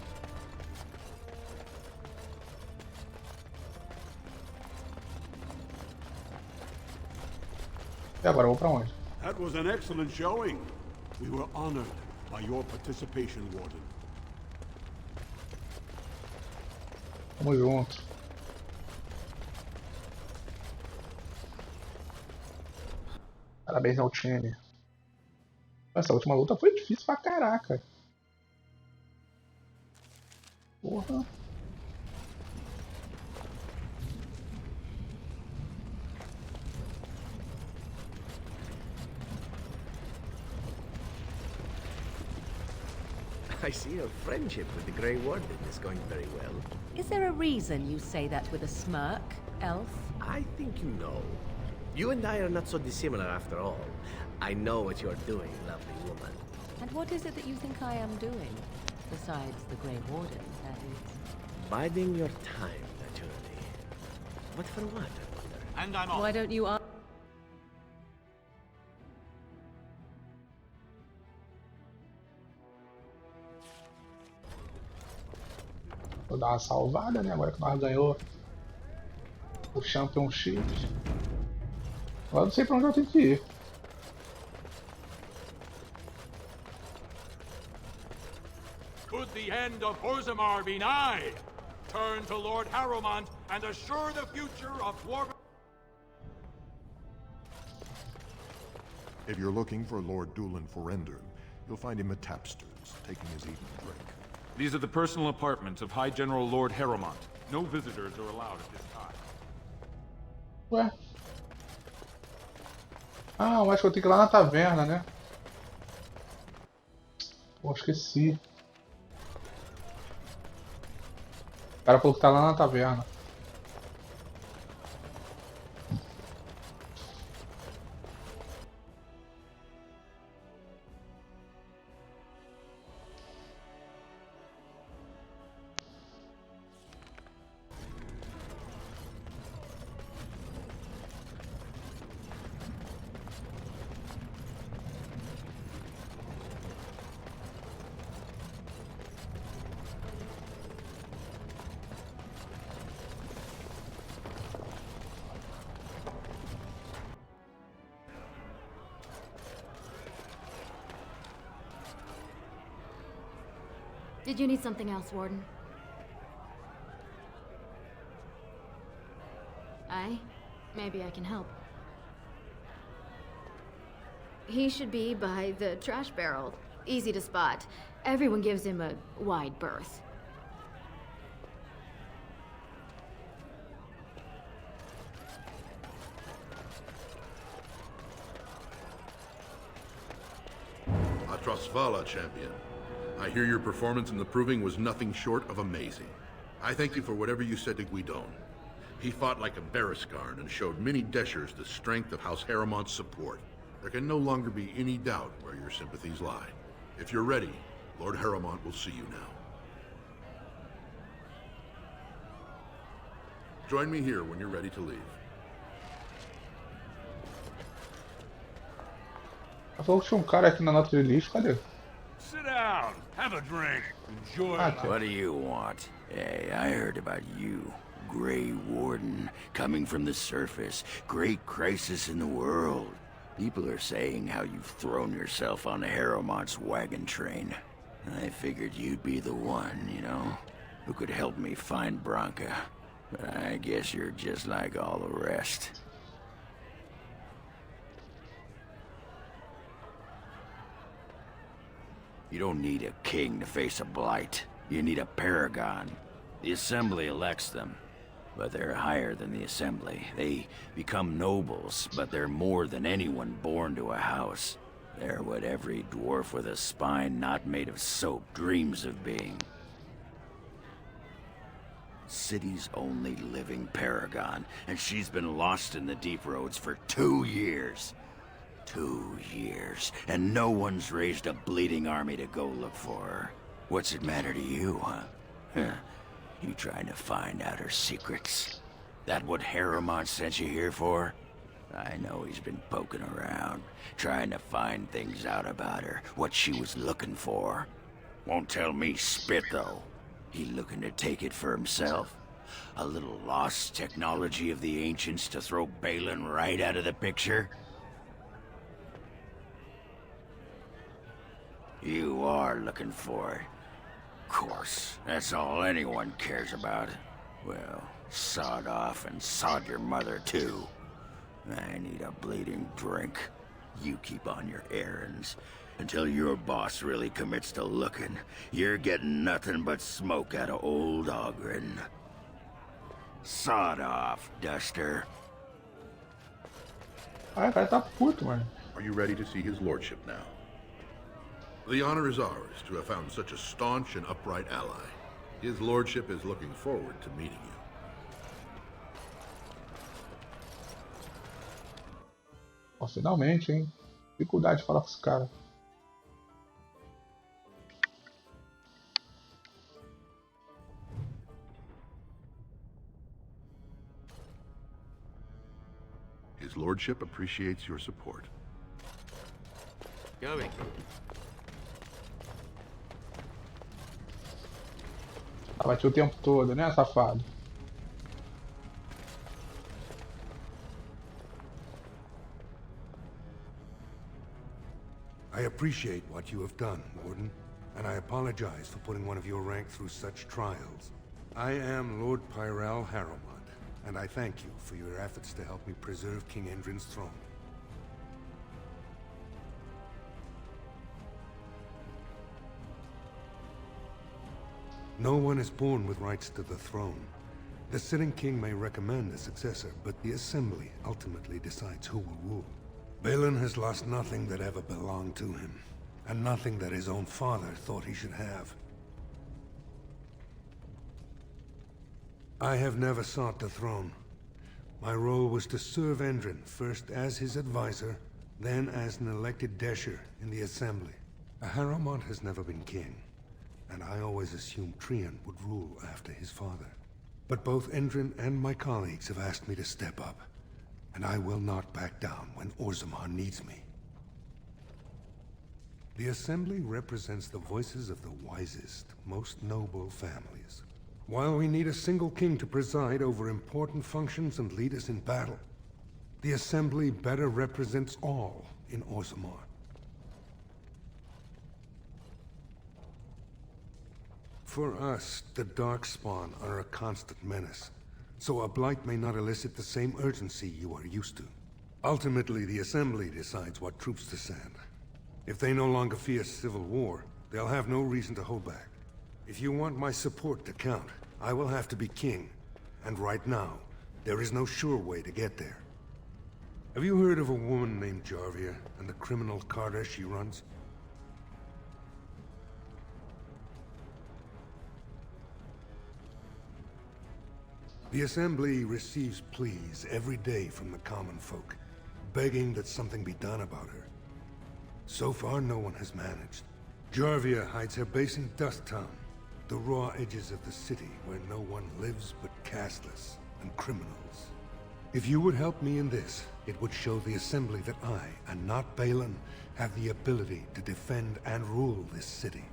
E agora, eu vou pra onde? That was an excellent showing. We were honored by your participation, Warden. Tamo junto. Parabéns ao time. Essa última luta foi difícil pra caraca. Porra. I see your friendship with the Grey Warden is going very well. Is there a reason you say that with a smirk, elf? I think you know. You and I are not so dissimilar after all. I know what you're doing, lovely woman. And what is it that you think I am doing? Besides the Grey Warden, that is. Biding your time, naturally. But for what, I wonder? And I'm off. Why don't you ask? Vou dar uma salvada, né? Agora que nós ganhou o Championship. Agora não sei pra onde eu tenho que ir. Could the end of Orzammar be nigh? Turn to Lord Heromont and assure the future of Dwarven. If you're looking for Lord Dulin Forender, you'll find him at Tapster's, taking his evening drink. These are the personal apartments of High General Lord Heromont. No visitors are allowed at this time. Ué? Ah, eu acho que eu tenho que ir lá na taverna, né? Pô, esqueci. O cara falou que tá lá na taverna. Did you need something else, Warden? Maybe I can help. He should be by the trash barrel. Easy to spot. Everyone gives him a wide berth. Atrasvala, champion. I hear your performance in the proving was nothing short of amazing. I thank you for whatever you said to Guidon. He fought like a Berescard and showed many Deschers the strength of House Harriman's support. There can no longer be any doubt where your sympathies lie. If you're ready, Lord Harriman will see you now. Join me here when you're ready to leave. Falou que tinha cara aqui na nota de lixo, cadê? Sit down, have a drink, enjoy life. What do you want? Hey, I heard about you. Grey Warden, coming from the surface. Great crisis in the world. People are saying how you've thrown yourself on Harrowmont's wagon train. I figured you'd be the one, you know, who could help me find Branca. But I guess you're just like all the rest. You don't need a king to face a blight. You need a paragon. The Assembly elects them. But they're higher than the Assembly. They become nobles, but they're more than anyone born to a house. They're what every dwarf with a spine not made of soap dreams of being. City's only living paragon, and she's been lost in the deep roads for 2 years. 2 years, and no one's raised a bleeding army to go look for her. What's it matter to you, huh? You trying to find out her secrets? That what Harriman sent you here for? I know he's been poking around, trying to find things out about her, what she was looking for. Won't tell me spit, though. He looking to take it for himself? A little lost technology of the ancients to throw Balin right out of the picture? You are looking for it. Of course, that's all anyone cares about. Well, sod off and sod your mother too. I need a bleeding drink. You keep on your errands. Until your boss really commits to looking, you're getting nothing but smoke out of old Ogren. Sod off, Duster. Ah, o cara tá puto, mano. Are you ready to see his lordship now? The honor is ours to have found such a staunch and upright ally. His lordship is looking forward to meeting you. Ó, finalmente, hein? Dificuldade de falar com esse cara. His lordship appreciates your support. Coming. Ah, vai ter o tempo todo, né, safado? I appreciate what you have done, Warden, and I apologize for putting one of your rank through such trials. I am Lord Pyrell Harrowmont, and I thank you for your efforts to help me preserve King Endrin's throne. No one is born with rights to the throne. The sitting king may recommend a successor, but the Assembly ultimately decides who will rule. Balin has lost nothing that ever belonged to him, and nothing that his own father thought he should have. I have never sought the throne. My role was to serve Endrin, first as his advisor, then as an elected Desher in the Assembly. Harrowmont has never been king, and I always assumed Trian would rule after his father. But both Endrin and my colleagues have asked me to step up, and I will not back down when Orzammar needs me. The Assembly represents the voices of the wisest, most noble families. While we need a single king to preside over important functions and lead us in battle, the Assembly better represents all in Orzammar. For us, the Darkspawn are a constant menace, so a blight may not elicit the same urgency you are used to. Ultimately, the Assembly decides what troops to send. If they no longer fear civil war, they'll have no reason to hold back. If you want my support to count, I will have to be king, and right now, there is no sure way to get there. Have you heard of a woman named Jarvia and the criminal carter she runs? The Assembly receives pleas every day from the common folk, begging that something be done about her. So far, no one has managed. Jarvia hides her base in Dust Town, the raw edges of the city where no one lives but castless and criminals. If you would help me in this, it would show the Assembly that I, and not Balin, have the ability to defend and rule this city.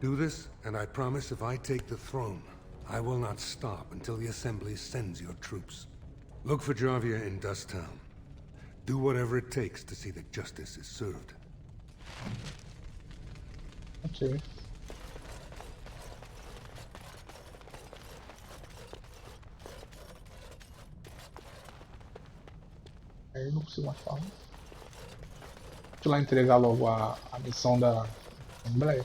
Do this, and I promise if I take the throne, I will not stop until the Assembly sends your troops. Look for Jarvia in Dust Town. Do whatever it takes to see that justice is served. Ok. Aí não consigo mais falar. Deixa eu lá entregar logo a missão da Assembleia.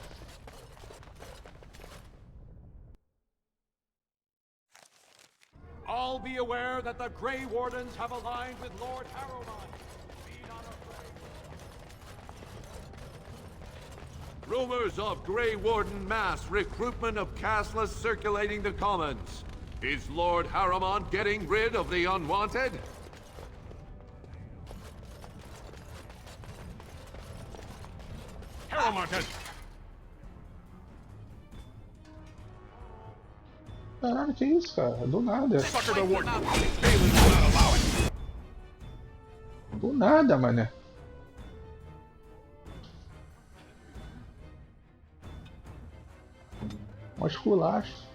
All be aware that the Grey Wardens have aligned with Lord Harrowmont. Be not afraid. Rumors of Grey Warden mass recruitment of castless circulating the commons. Is Lord Harrowmont getting rid of the unwanted? Harrowmont has... Caralho, que isso, cara? Do nada. Do nada, mané. Mó esculacho.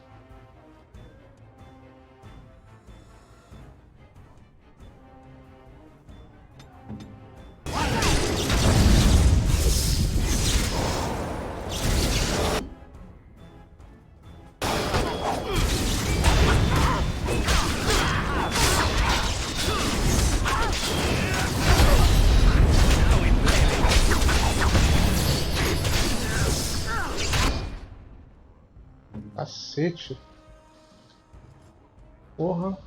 Cacete. Porra.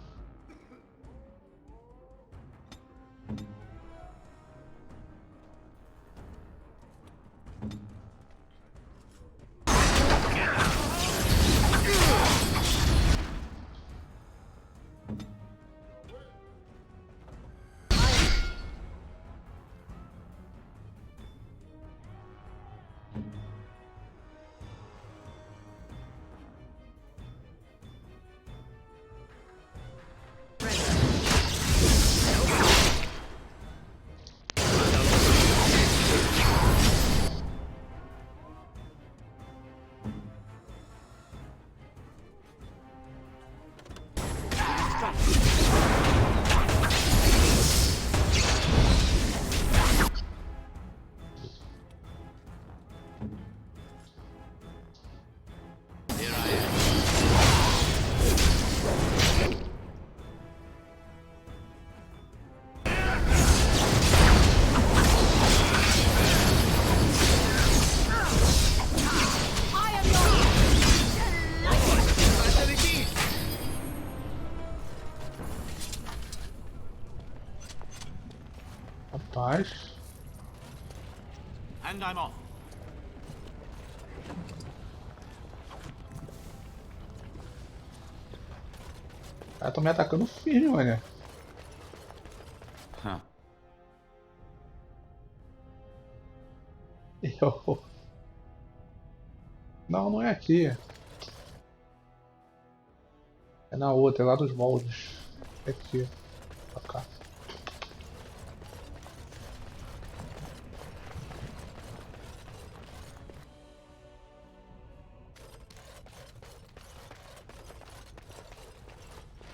Rapaz. And I'm off. Cara, tô me atacando firme, mano. Eu... Não, não é aqui. É na outra, é lá dos moldes. É aqui. Pra cá.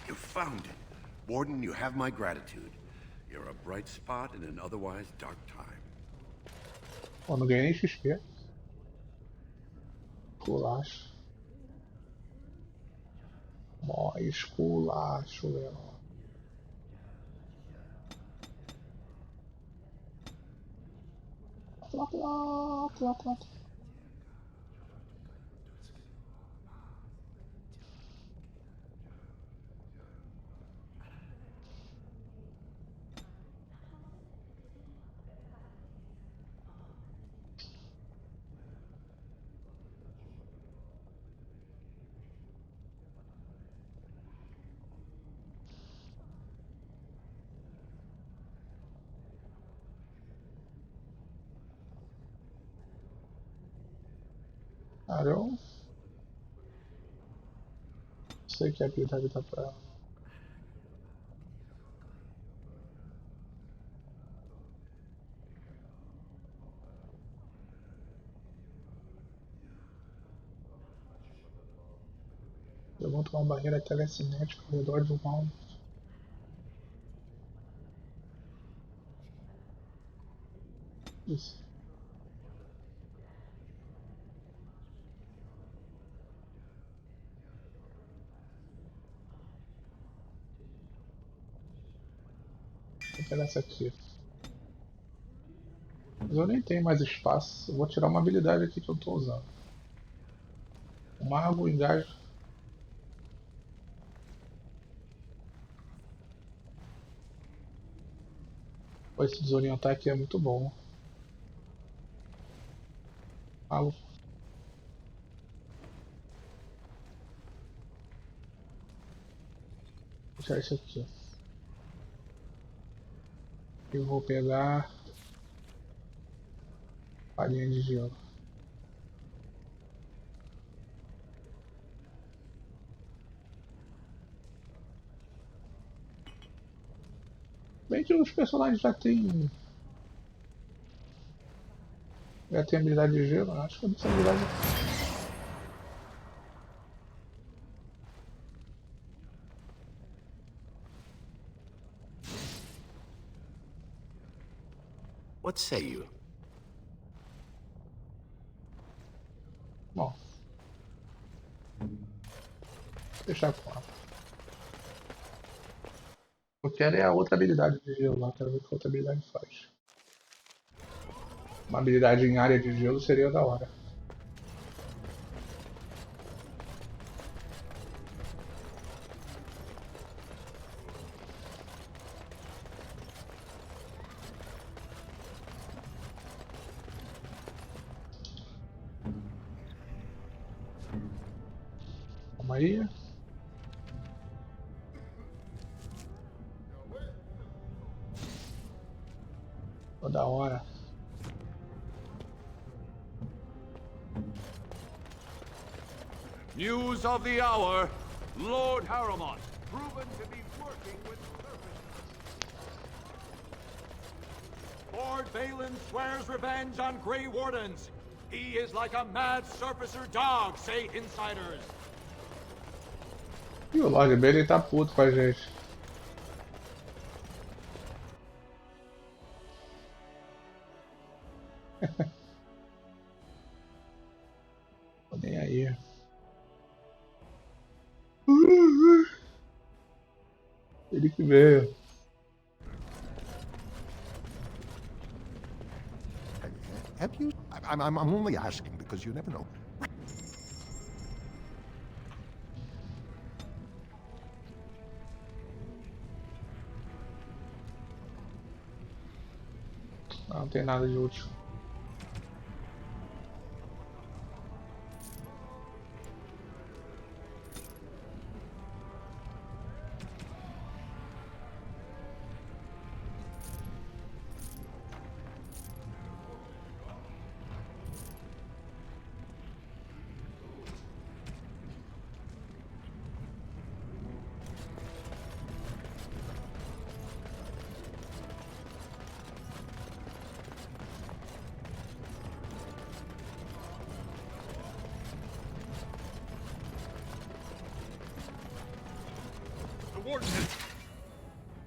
You found it. Warden, you have my gratitude. You're a bright spot in an otherwise dark time. Pô, não ganhei nem XP. Esculacho. Mó esculacho, velho. Lá. Cara, eu não sei que habilidade dá pra ela. Levanta uma barreira telecinética ao redor de um alvo. Isso. Vou pegar essa aqui. Mas eu nem tenho mais espaço. Eu vou tirar uma habilidade aqui que eu estou usando. O mago engaja. Pô, esse desorientar aqui é muito bom. Mago. Vou tirar isso aqui. Eu vou pegar a linha de gelo. Bem que os personagens já tem habilidade de gelo, acho que eu não sei habilidade. What say you? Bom. Deixar com ela. Eu quero é a outra habilidade de gelo lá, quero ver o que a outra habilidade faz. Uma habilidade em área de gelo seria da hora. Calma aí. Pô, da hora. News of the hour. Lord Harrowmont, proven to be working with serpents. Lord Balin swears revenge on Grey Wardens. He is like a mad surfacer dog, say insiders. E o Lord Bailey tá puto com a gente. Tô nem aí. Ele que veio. Have you? I'm only asking because you never know. Não tem nada de útil.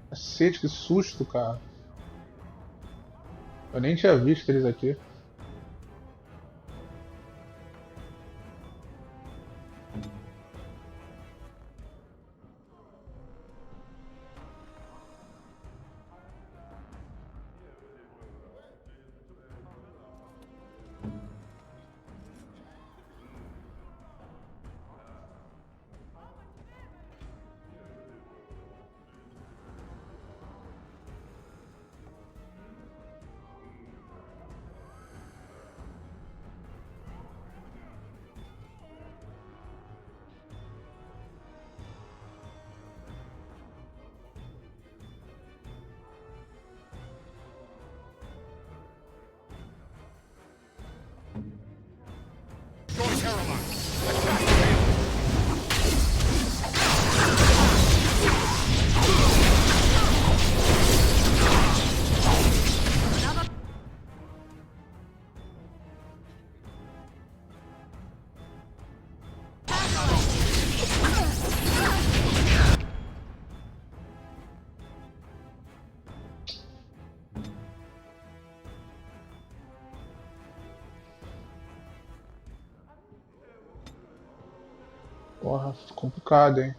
Cacete, que susto, cara. Eu nem tinha visto eles aqui. Porra, complicado, hein?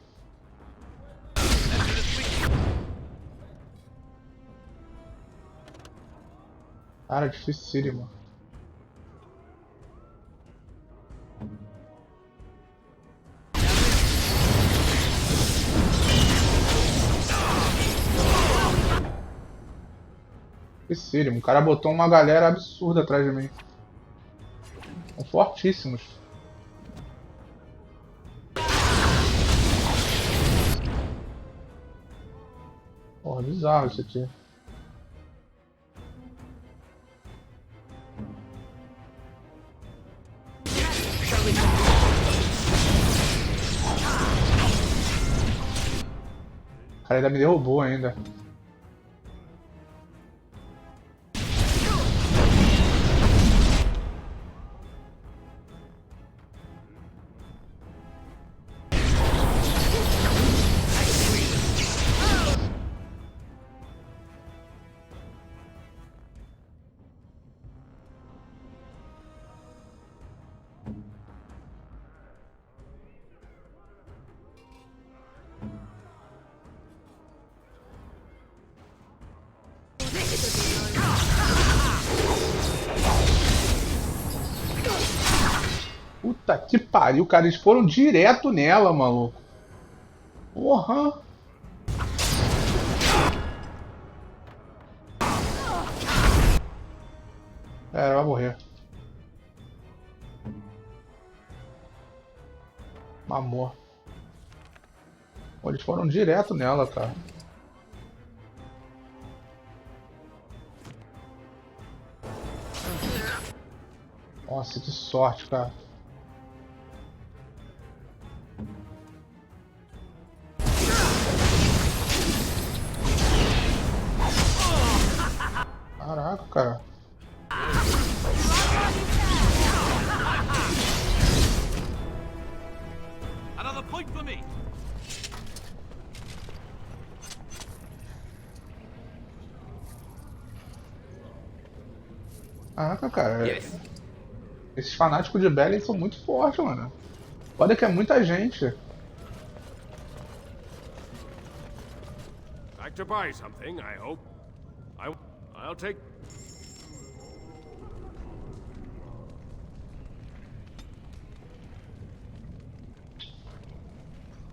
Cara, dificílimo. Dificílimo. O cara botou uma galera absurda atrás de mim. São fortíssimos. Porra, bizarro isso aqui. O cara ainda me derrubou ainda. Puta que pariu, cara. Eles foram direto nela, maluco. Porra. É, vai morrer. Mamor. Pô, eles foram direto nela, cara. Nossa, que sorte, cara. Caraca, cara. Another point for me. Caraca, cara. Esses fanáticos de Belém são muito fortes, mano. Olha que é muita gente. Like to buy something, I hope. I'll take...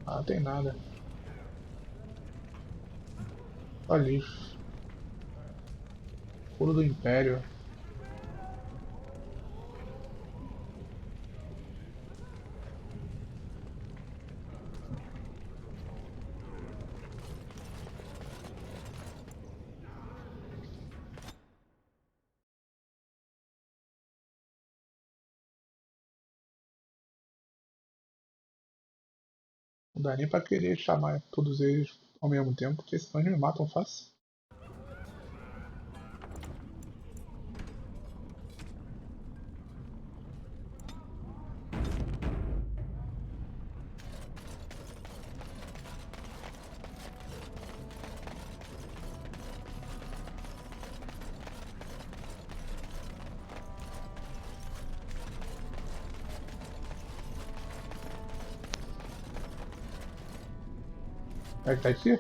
Ah, não tem nada. Só lixo. Puro do Império. Não dá nem pra querer chamar todos eles ao mesmo tempo, porque senão eles me matam fácil. É que tá aqui?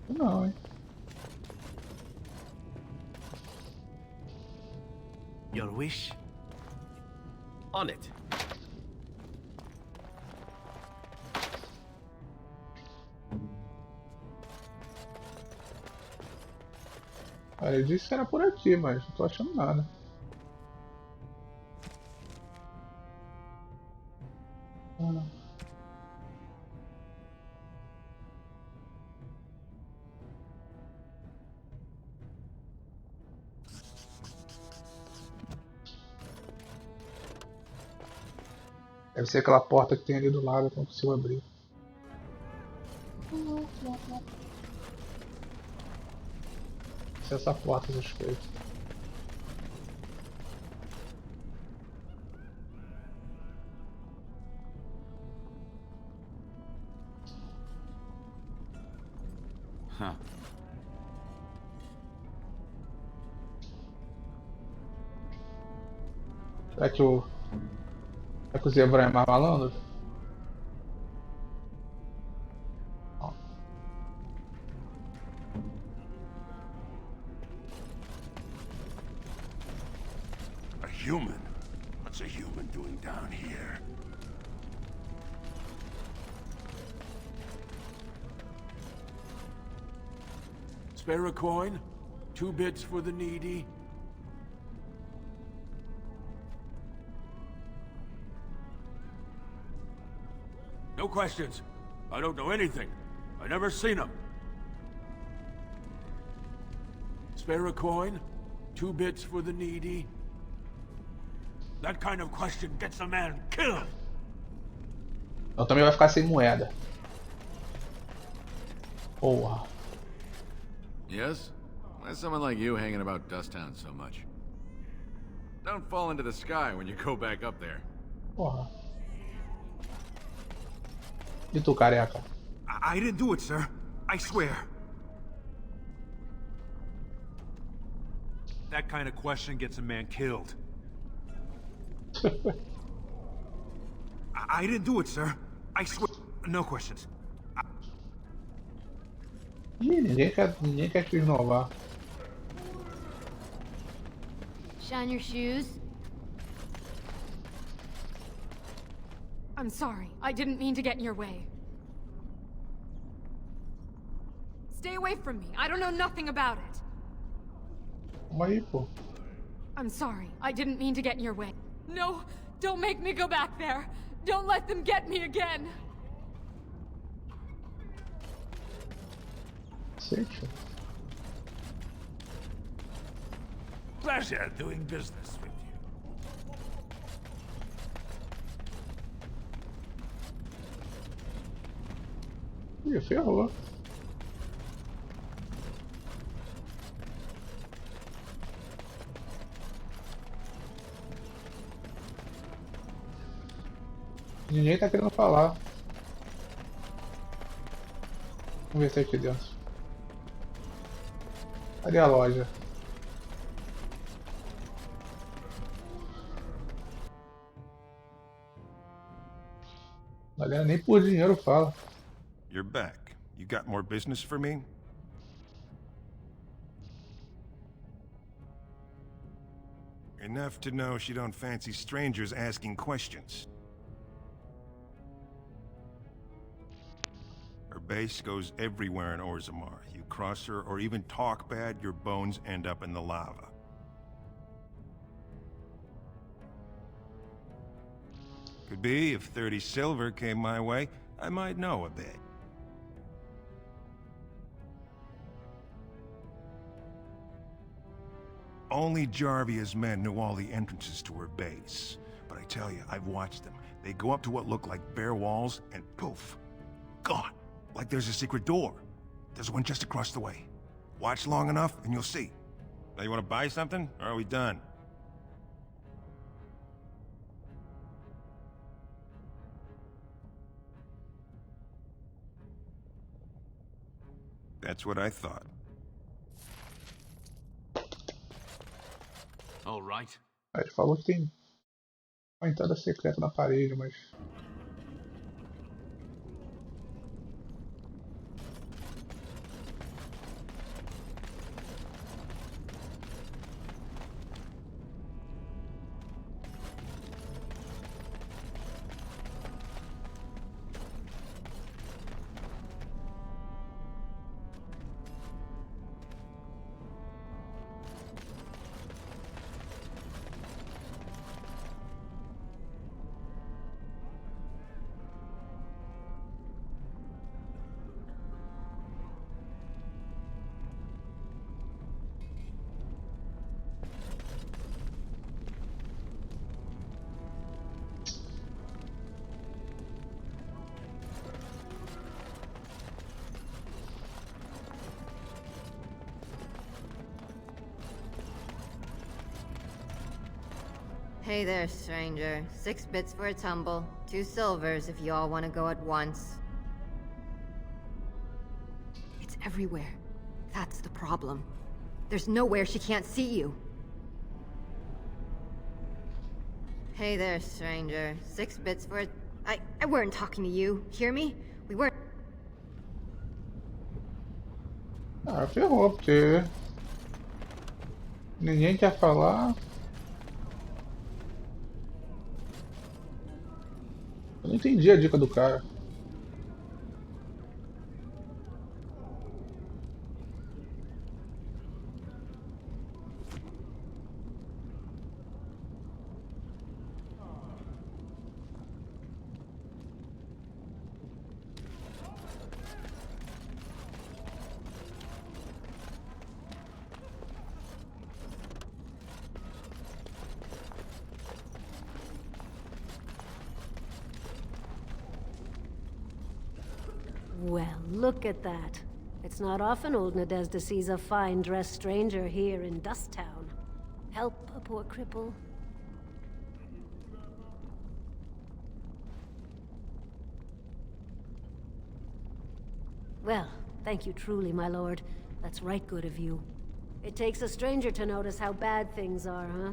Não, hein? Your wish? On it. Ele disse que era por aqui, mas não tô achando nada. Deve ser aquela porta que tem ali do lado que eu não consigo abrir. Se essa porta é suspeita. Huh. Será que o Zebra é mais malandro? A human? What's a human doing down here? Spare a coin? 2 bits for the needy? No questions. I don't know anything. I never seen him. Spare a coin? 2 bits for the needy? That kind of question gets a man killed. Eu também vai ficar sem moeda. Porra. Yes? Why's someone like you hanging about Dust Town so much? Don't fall into the sky when you go back up there. Porra. E tu, careca? I didn't do it, sir. I swear. That kind of question gets a man killed. I didn't do it, sir. I swear. No questions. Ih, ninguém quer te inovar. Shine your shoes. I'm sorry. I didn't mean to get in your way. Stay away from me. I don't know nothing about it. Calma aí, pô. I'm sorry. I didn't mean to get in your way. No, don't make me go back there. Don't let them get me again. Cacete. Pleasure doing business with you. Ih, ferrou. Ninguém tá querendo falar. Vamos ver se é aqui dentro. Cadê a loja? Galera, nem por dinheiro fala. You're back. You got more business for me? Enough to know she don't fancy strangers asking questions. Her base goes everywhere in Orzammar. You cross her or even talk bad, your bones end up in the lava. Could be if 30 silver came my way, I might know a bit. Only Jarvia's men knew all the entrances to her base. But I tell you, I've watched them. They go up to what look like bare walls, and poof, gone. Like there's a secret door. There's one just across the way. Watch long enough, and you'll see. Now you want to buy something, or are we done? That's what I thought. All right. Ele falou que tem uma entrada secreta na parede, mas... Hey there, stranger. 6 bits for a tumble, 2 silvers if you all want to go at once. It's everywhere. That's the problem. There's nowhere she can't see you. Hey there, stranger. 6 bits for it. I weren't talking to you. Hear me? We weren't. Ah, ferrou, porque ninguém quer falar. Eu não entendi a dica do cara. Well, look at that. It's not often old Nadezhda sees a fine-dressed stranger here in Dust Town. Help a poor cripple. Well, thank you truly, my lord. That's right good of you. It takes a stranger to notice how bad things are, huh?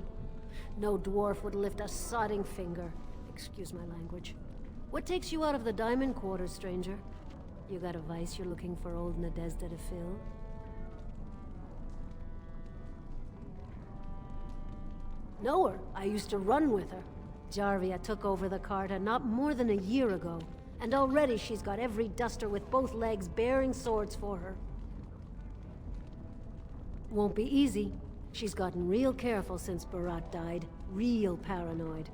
No dwarf would lift a sodding finger. Excuse my language. What takes you out of the Diamond Quarters, stranger? You got a vice you're looking for old Nadezhda to fill? Know her. I used to run with her. Jarvia took over the Carta not more than a year ago, and already she's got every duster with both legs bearing swords for her. Won't be easy. She's gotten real careful since Barat died. Real paranoid.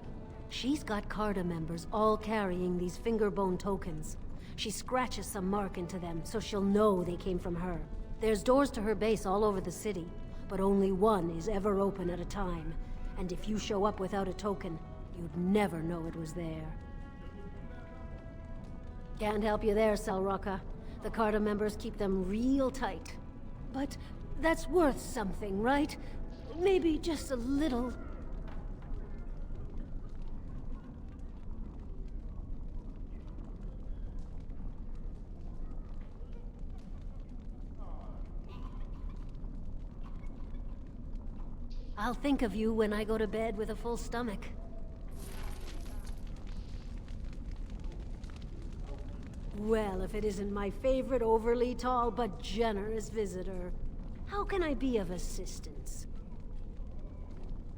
She's got Carta members all carrying these fingerbone tokens. She scratches some mark into them, so she'll know they came from her. There's doors to her base all over the city, but only one is ever open at a time. And if you show up without a token, you'd never know it was there. Can't help you there, Selrocka. The Carta members keep them real tight. But that's worth something, right? Maybe just a little... I'll think of you when I go to bed with a full stomach. Well, if it isn't my favorite overly tall but generous visitor, how can I be of assistance?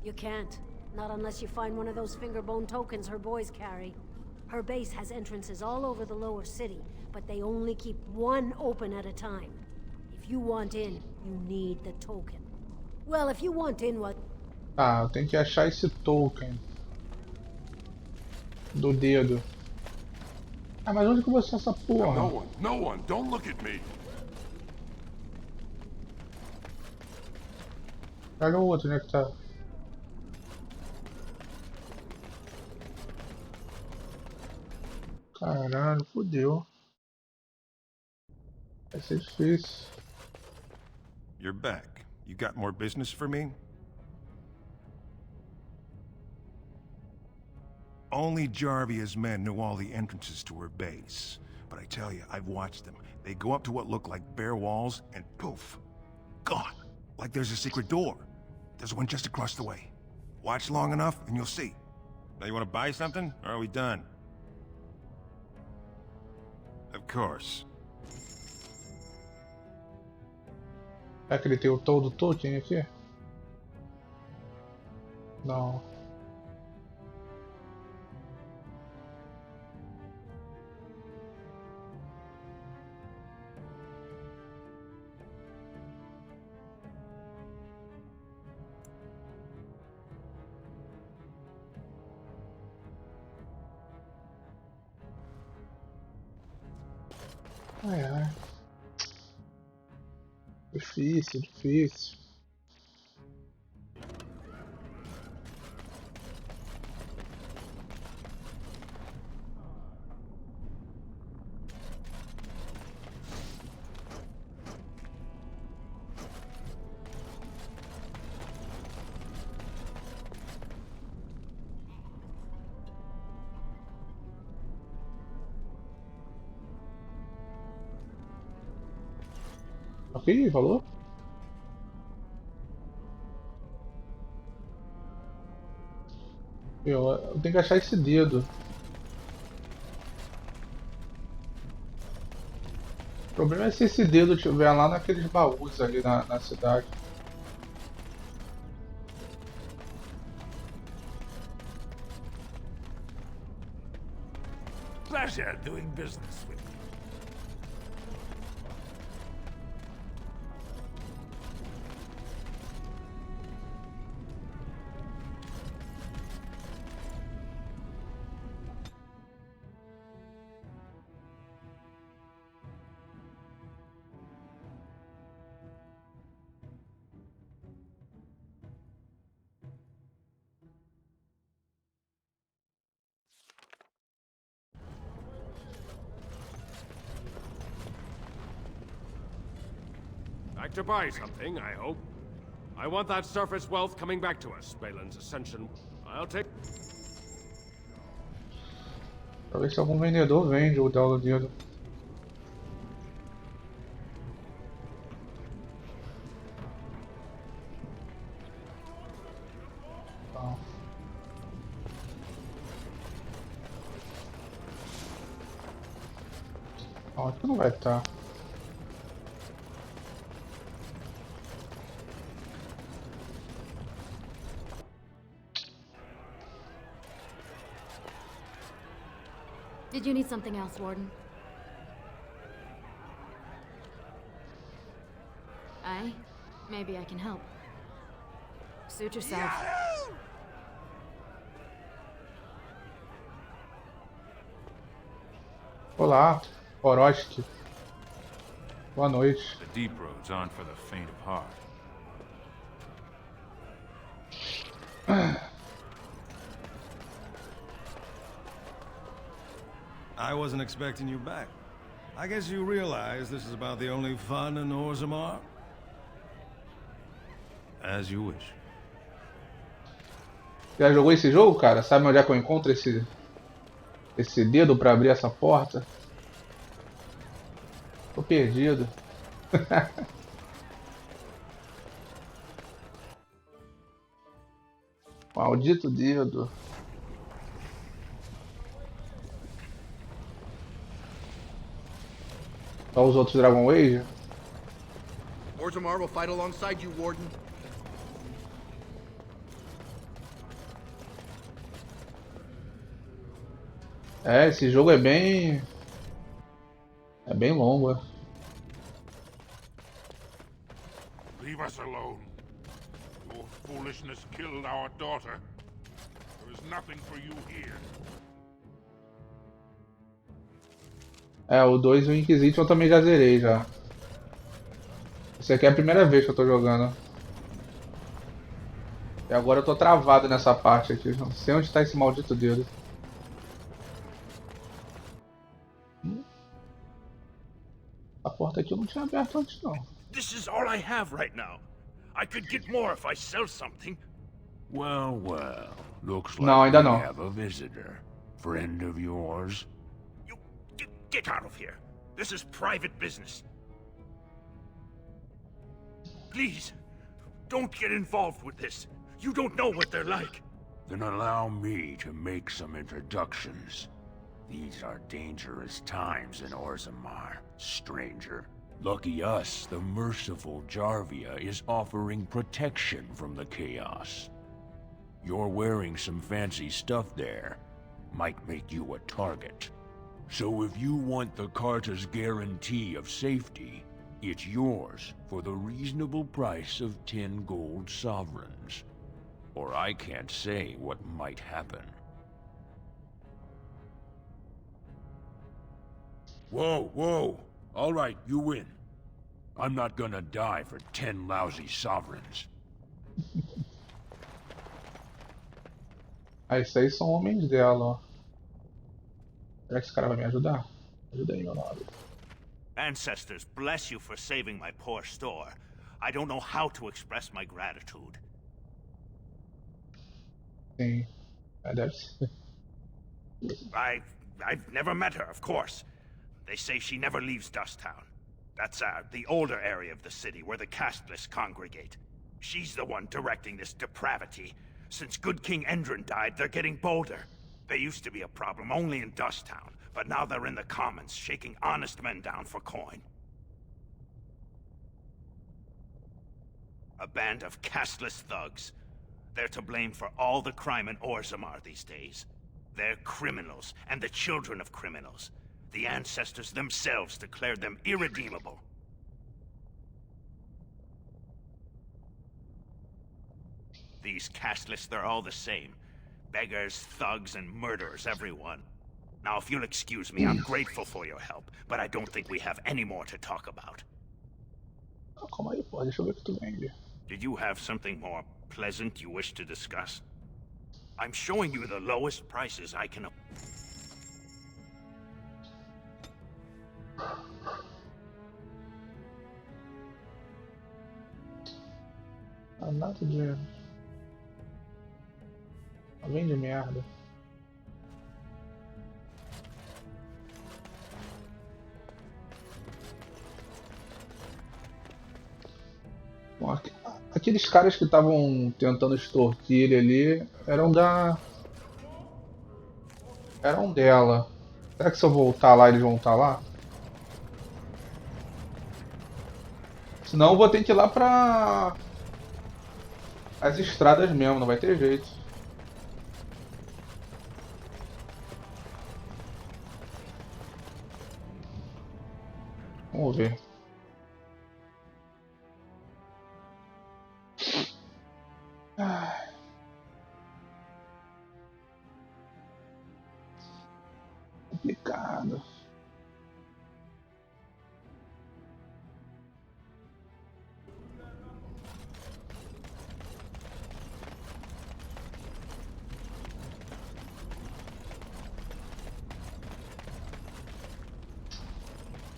You can't. Not unless you find one of those fingerbone tokens her boys carry. Her base has entrances all over the lower city, but they only keep one open at a time. If you want in, you need the token. Well, if you want in what... Ah, eu tenho que achar esse token do dedo. Ah, mas onde que eu vou achar essa porra? No one, don't look at me. Pega o outro, né, que tá... Caralho, fodeu. Vai ser difícil. You're back. You got more business for me? Only Jarvia's men knew all the entrances to her base. But I tell you, I've watched them. They go up to what look like bare walls, and poof! Gone! Like there's a secret door. There's one just across the way. Watch long enough, and you'll see. Now you want to buy something, or are we done? Of course. Será que ele tem o todo token aqui? Não. É. Difícil, difícil. Ok, falou? Eu tenho que achar esse dedo. O problema é se esse dedo estiver lá naqueles baús ali na cidade. Pleasure doing business with you. Back to buy something, I hope. I want that surface wealth coming back to us, Balin's Ascension. I'll take... Pra ver se algum vendedor vende o tal do dedo. Tá. Ó, aqui não vai estar. Did you need something else, Warden? Maybe I can help. Suit yourself. Olá, Orochi. Boa noite. The deep roads aren't for the faint of heart. I wasn't expecting you back. I guess you realize this is about the only fun in Orzammar? As you wish. Já jogou esse jogo, cara? Sabe onde é que eu encontro esse dedo pra abrir essa porta? Tô perdido. Maldito dedo. Só os outros Dragon Age? Orzammar will fight alongside you, Warden. É, esse jogo é bem longo. Leave us alone. Your foolishness killed our daughter. There is nothing for you here. É, o 2 e o Inquisition eu também já zerei já. Esse aqui é a primeira vez que eu tô jogando. E agora eu tô travado nessa parte aqui. Não sei onde tá esse maldito dedo. A porta aqui eu não tinha aberto antes não. This is all I have right now. I could get more if I sell something. Well, well. Looks Não, like ainda we não. have a visitor. Friend of yours? Get out of here. This is private business. Please, don't get involved with this. You don't know what they're like. Then allow me to make some introductions. These are dangerous times in Orzammar, stranger. Lucky us, the merciful Jarvia is offering protection from the chaos. You're wearing some fancy stuff there. Might make you a target. So if you want the Carta's guarantee of safety, it's yours for the reasonable price of 10 gold sovereigns. Or I can't say what might happen. Whoa, whoa. All right, you win. I'm not gonna die for 10 lousy sovereigns. Ah, esses aí são homens dela, ó. Será que esse cara vai me ajudar? Ajuda aí, meu nobre. Ancestors, bless you for saving my poor store. I don't know how to express my gratitude. Sim, deve ser. I've never met her, of course. They say she never leaves Dusttown. That's the older area of the city where the casteless congregate. She's the one directing this depravity. Since good King Endrin died, they're getting bolder. They used to be a problem only in Dusttown, but now they're in the Commons, shaking honest men down for coin. A band of casteless thugs. They're to blame for all the crime in Orzammar these days. They're criminals, and the children of criminals. The ancestors themselves declared them irredeemable. These casteless, they're all the same. Beggars, thugs, and murderers, everyone. Now, if you'll excuse me, I'm grateful for your help, but I don't think we have any more to talk about. Calma aí, pô. Deixa eu ver o que tu vende. Did you have something more pleasant you wish to discuss? I'm showing you the lowest prices I can... Nada de... Vende merda. Bom, aqueles caras que estavam tentando extorquir ele ali eram dela. Será que se eu voltar lá eles vão estar lá? Senão eu vou ter que ir lá pra as estradas mesmo, não vai ter jeito. Vamos ver. Complicado.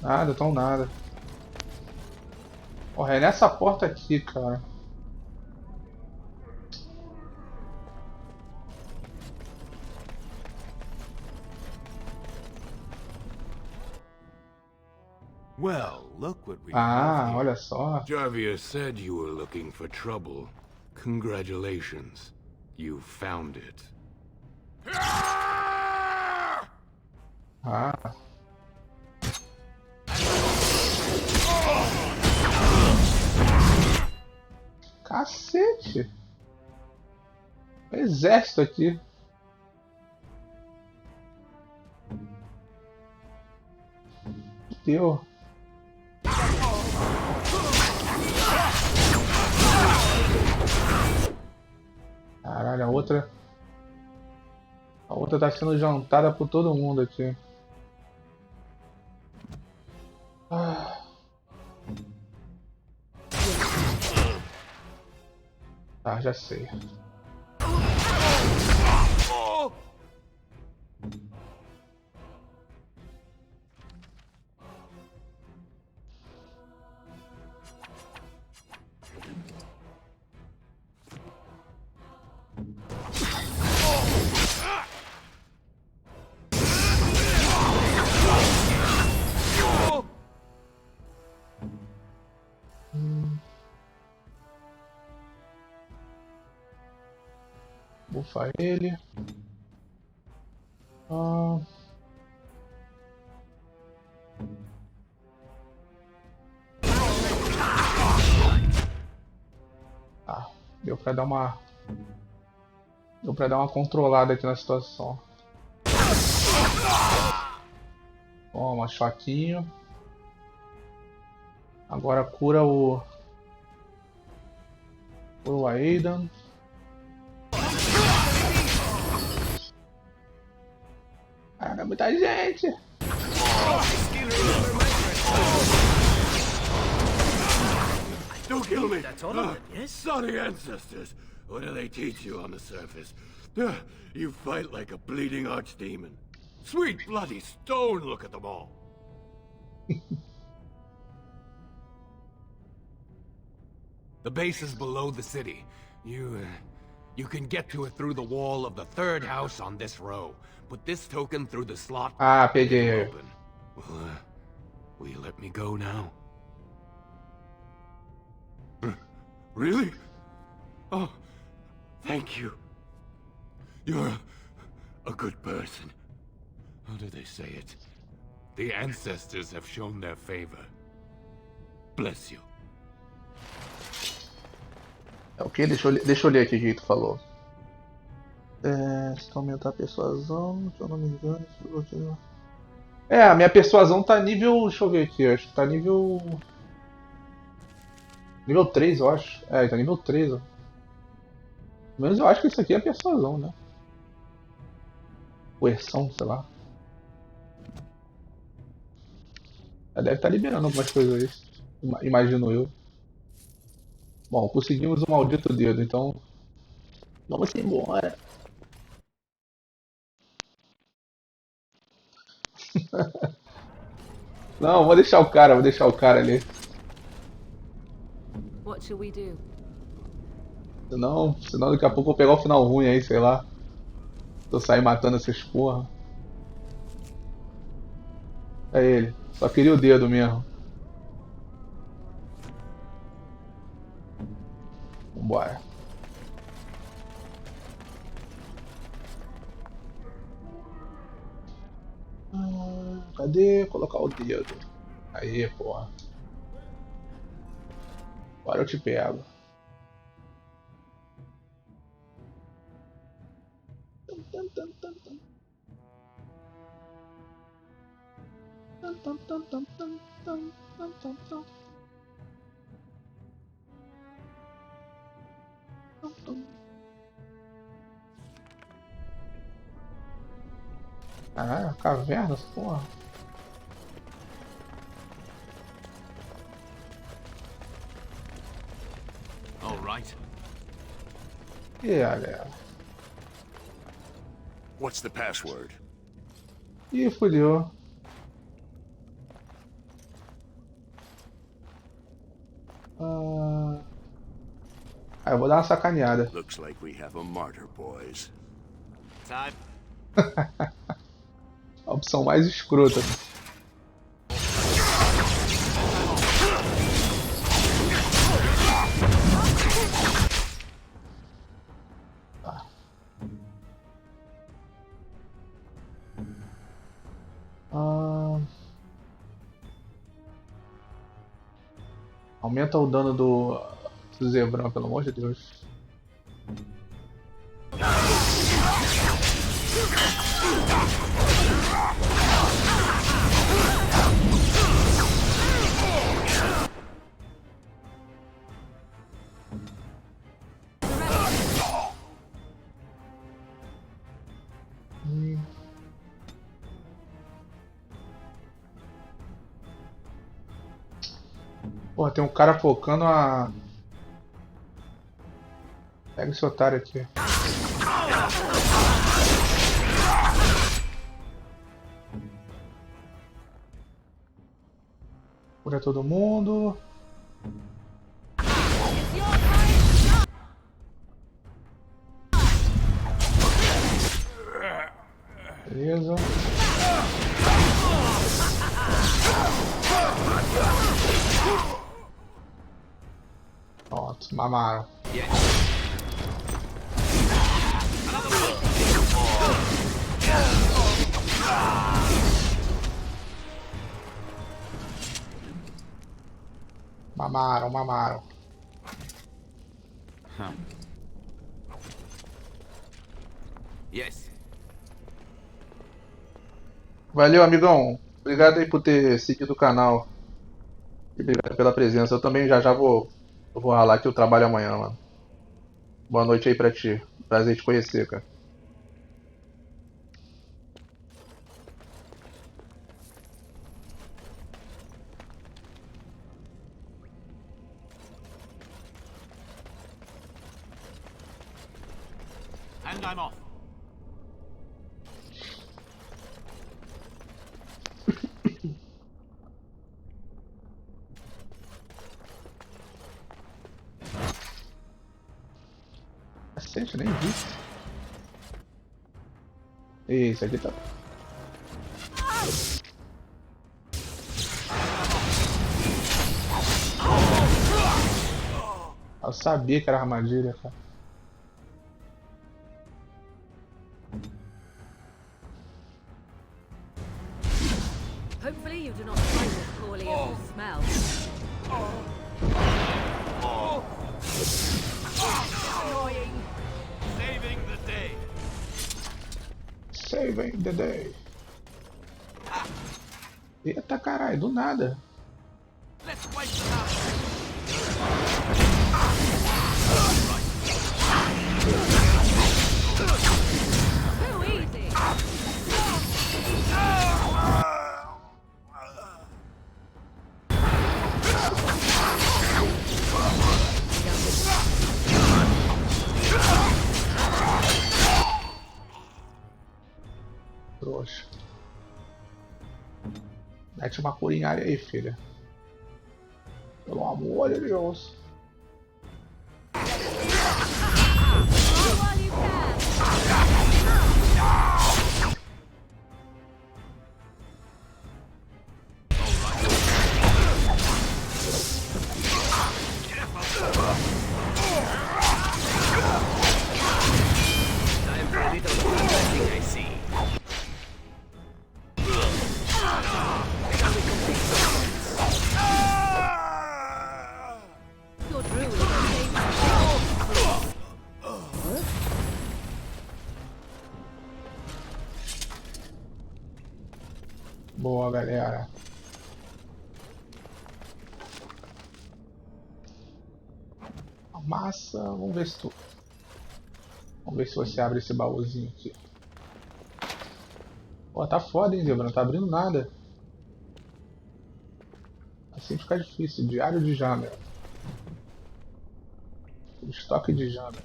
Nada, tão nada. Porra, é nessa porta aqui, cara. Well, look what we Ah, have here. olha só. Jarvia said you were looking for trouble. Congratulations. You found it. Ah. Cacete. Exército aqui. Deu. Caralho, a outra tá sendo jantada por todo mundo aqui. Ah. Tá, já sei. Bufa ele. Deu pra dar uma controlada aqui na situação. Toma, choquinho. Agora cura o Aidan. Cara, muita gente. Don't kill me! That's all of it, yes? Sorry ancestors! What do they teach you on the surface? You fight like a bleeding archdemon. Sweet bloody stone, look at them all! The base is below the city. You can get to it through the wall of the third house on this row. Put this token through the slot. Ah, peguei. Will you let me go now? Really? Oh, thank you. You're a good person. How do they say it? The ancestors have shown their favor. Bless you. É o que? Deixa eu ler aqui o que tu falou. Se aumentar a persuasão, se eu não me engano. A minha persuasão tá nível. Deixa eu ver aqui, acho que tá nível. Nível 3, eu acho. Tá nível 3, ó. Pelo menos eu acho que isso aqui é persuasão, né? Coerção, sei lá. Deve estar liberando algumas coisas aí. Imagino eu. Bom, conseguimos o maldito dedo, então. Vamos embora. Não, vou deixar o cara ali. What shall we do? Senão daqui a pouco eu vou pegar o final ruim aí, sei lá. Eu sair matando essas porra. É ele. Só queria o dedo mesmo. Vambora. Cadê? Colocar o dedo. Aí, porra. Agora eu te pego. Ah, caverna, porra. All right. Galera. What's the password? Ih, fudeu. Eu vou dar uma sacaneada. Looks like we have a martyr, boys. Time. A opção mais escrota. Tá. Aumenta o dano do zebrão, pelo amor de Deus. Pô, tem um cara focando a... Pega esse otário aqui. Cura todo mundo. Beleza. Pronto, mamaram. Mamaram. Yes. Valeu, amigão. Obrigado aí por ter seguido o canal. E obrigado pela presença. Eu também já vou ralar que eu trabalho amanhã, mano. Boa noite aí pra ti. Prazer te conhecer, cara. And I'm off. Cacete, nem vi. Isso aqui tá... Eu sabia que era armadilha, cara. Hopefully you do not find as poorly as you smell. Annoying. Saving the day. Saving the day. Eita caralho, do nada. Let's wipe them out. Too easy. Trouxa. Mete uma curinhária aí, filha. Pelo amor de Deus. Time for a little I see. Your druid Boa, galera. A massa, vamos ver se tu... Vamos ver se você abre esse baúzinho aqui. Pô, tá foda, hein, Zebra? Não tá abrindo nada. Assim fica difícil. Diário de Jamer. Estoque de Jamer.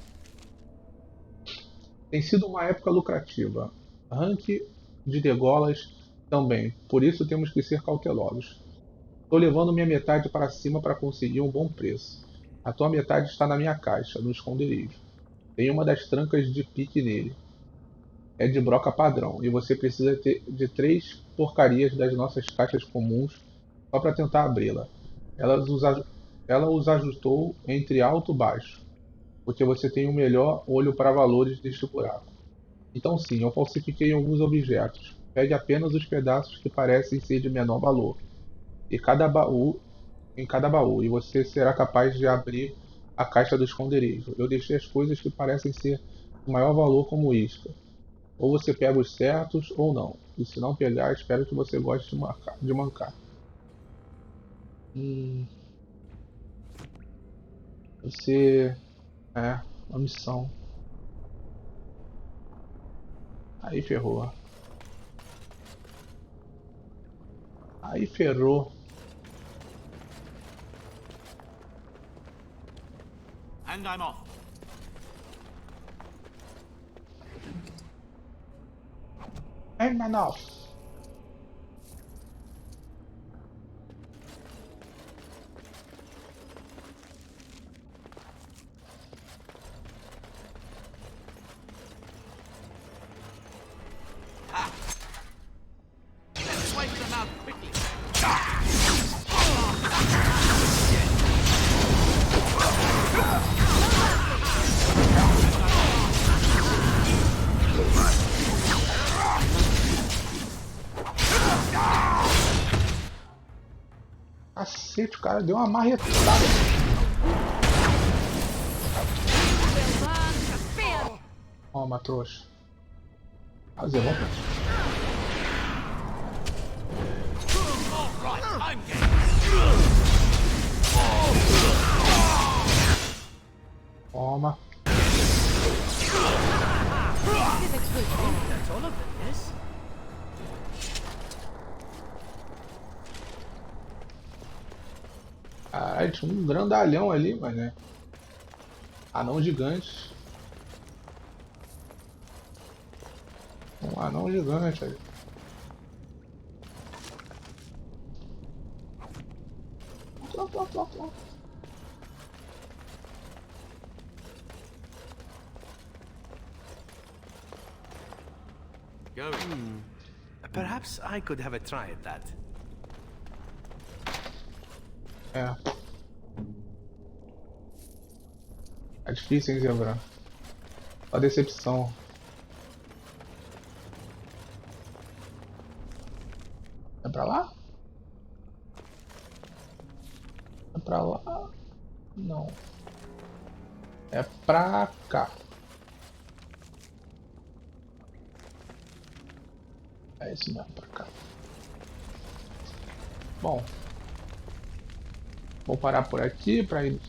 Tem sido uma época lucrativa. Rank de degolas também. Por isso temos que ser cautelosos. Estou levando minha metade para cima para conseguir um bom preço. A tua metade está na minha caixa, no esconderijo. Tem uma das trancas de pique nele. É de broca padrão, e você precisa de 3 porcarias das nossas caixas comuns só para tentar abri-la. Ela os ajustou entre alto e baixo, porque você tem o melhor olho para valores deste buraco. Então sim, eu falsifiquei alguns objetos. Pegue apenas os pedaços que parecem ser de menor valor. Em cada baú, e você será capaz de abrir a caixa do esconderijo. Eu deixei as coisas que parecem ser de maior valor como isca. Ou você pega os certos ou não. E se não pegar, espero que você goste de mancar. Você... É, uma missão. Aí ferrou. Aí ferrou. And I'm off. And I'm off. Let's wipe them out quickly. Cacete, o cara deu uma marretada. Toma, trouxa. Fazer, vamos. Toma. That's all of them, yes? Caralho, tinha um grandalhão ali, mas né? Anão gigante. Um anão gigante ali. Perhaps I could have a try at that. É. É difícil, hein, Zebra? Só decepção. É pra lá? É pra lá? Não. É pra cá. É esse mesmo, pra cá. Bom. Vou parar por aqui pra ir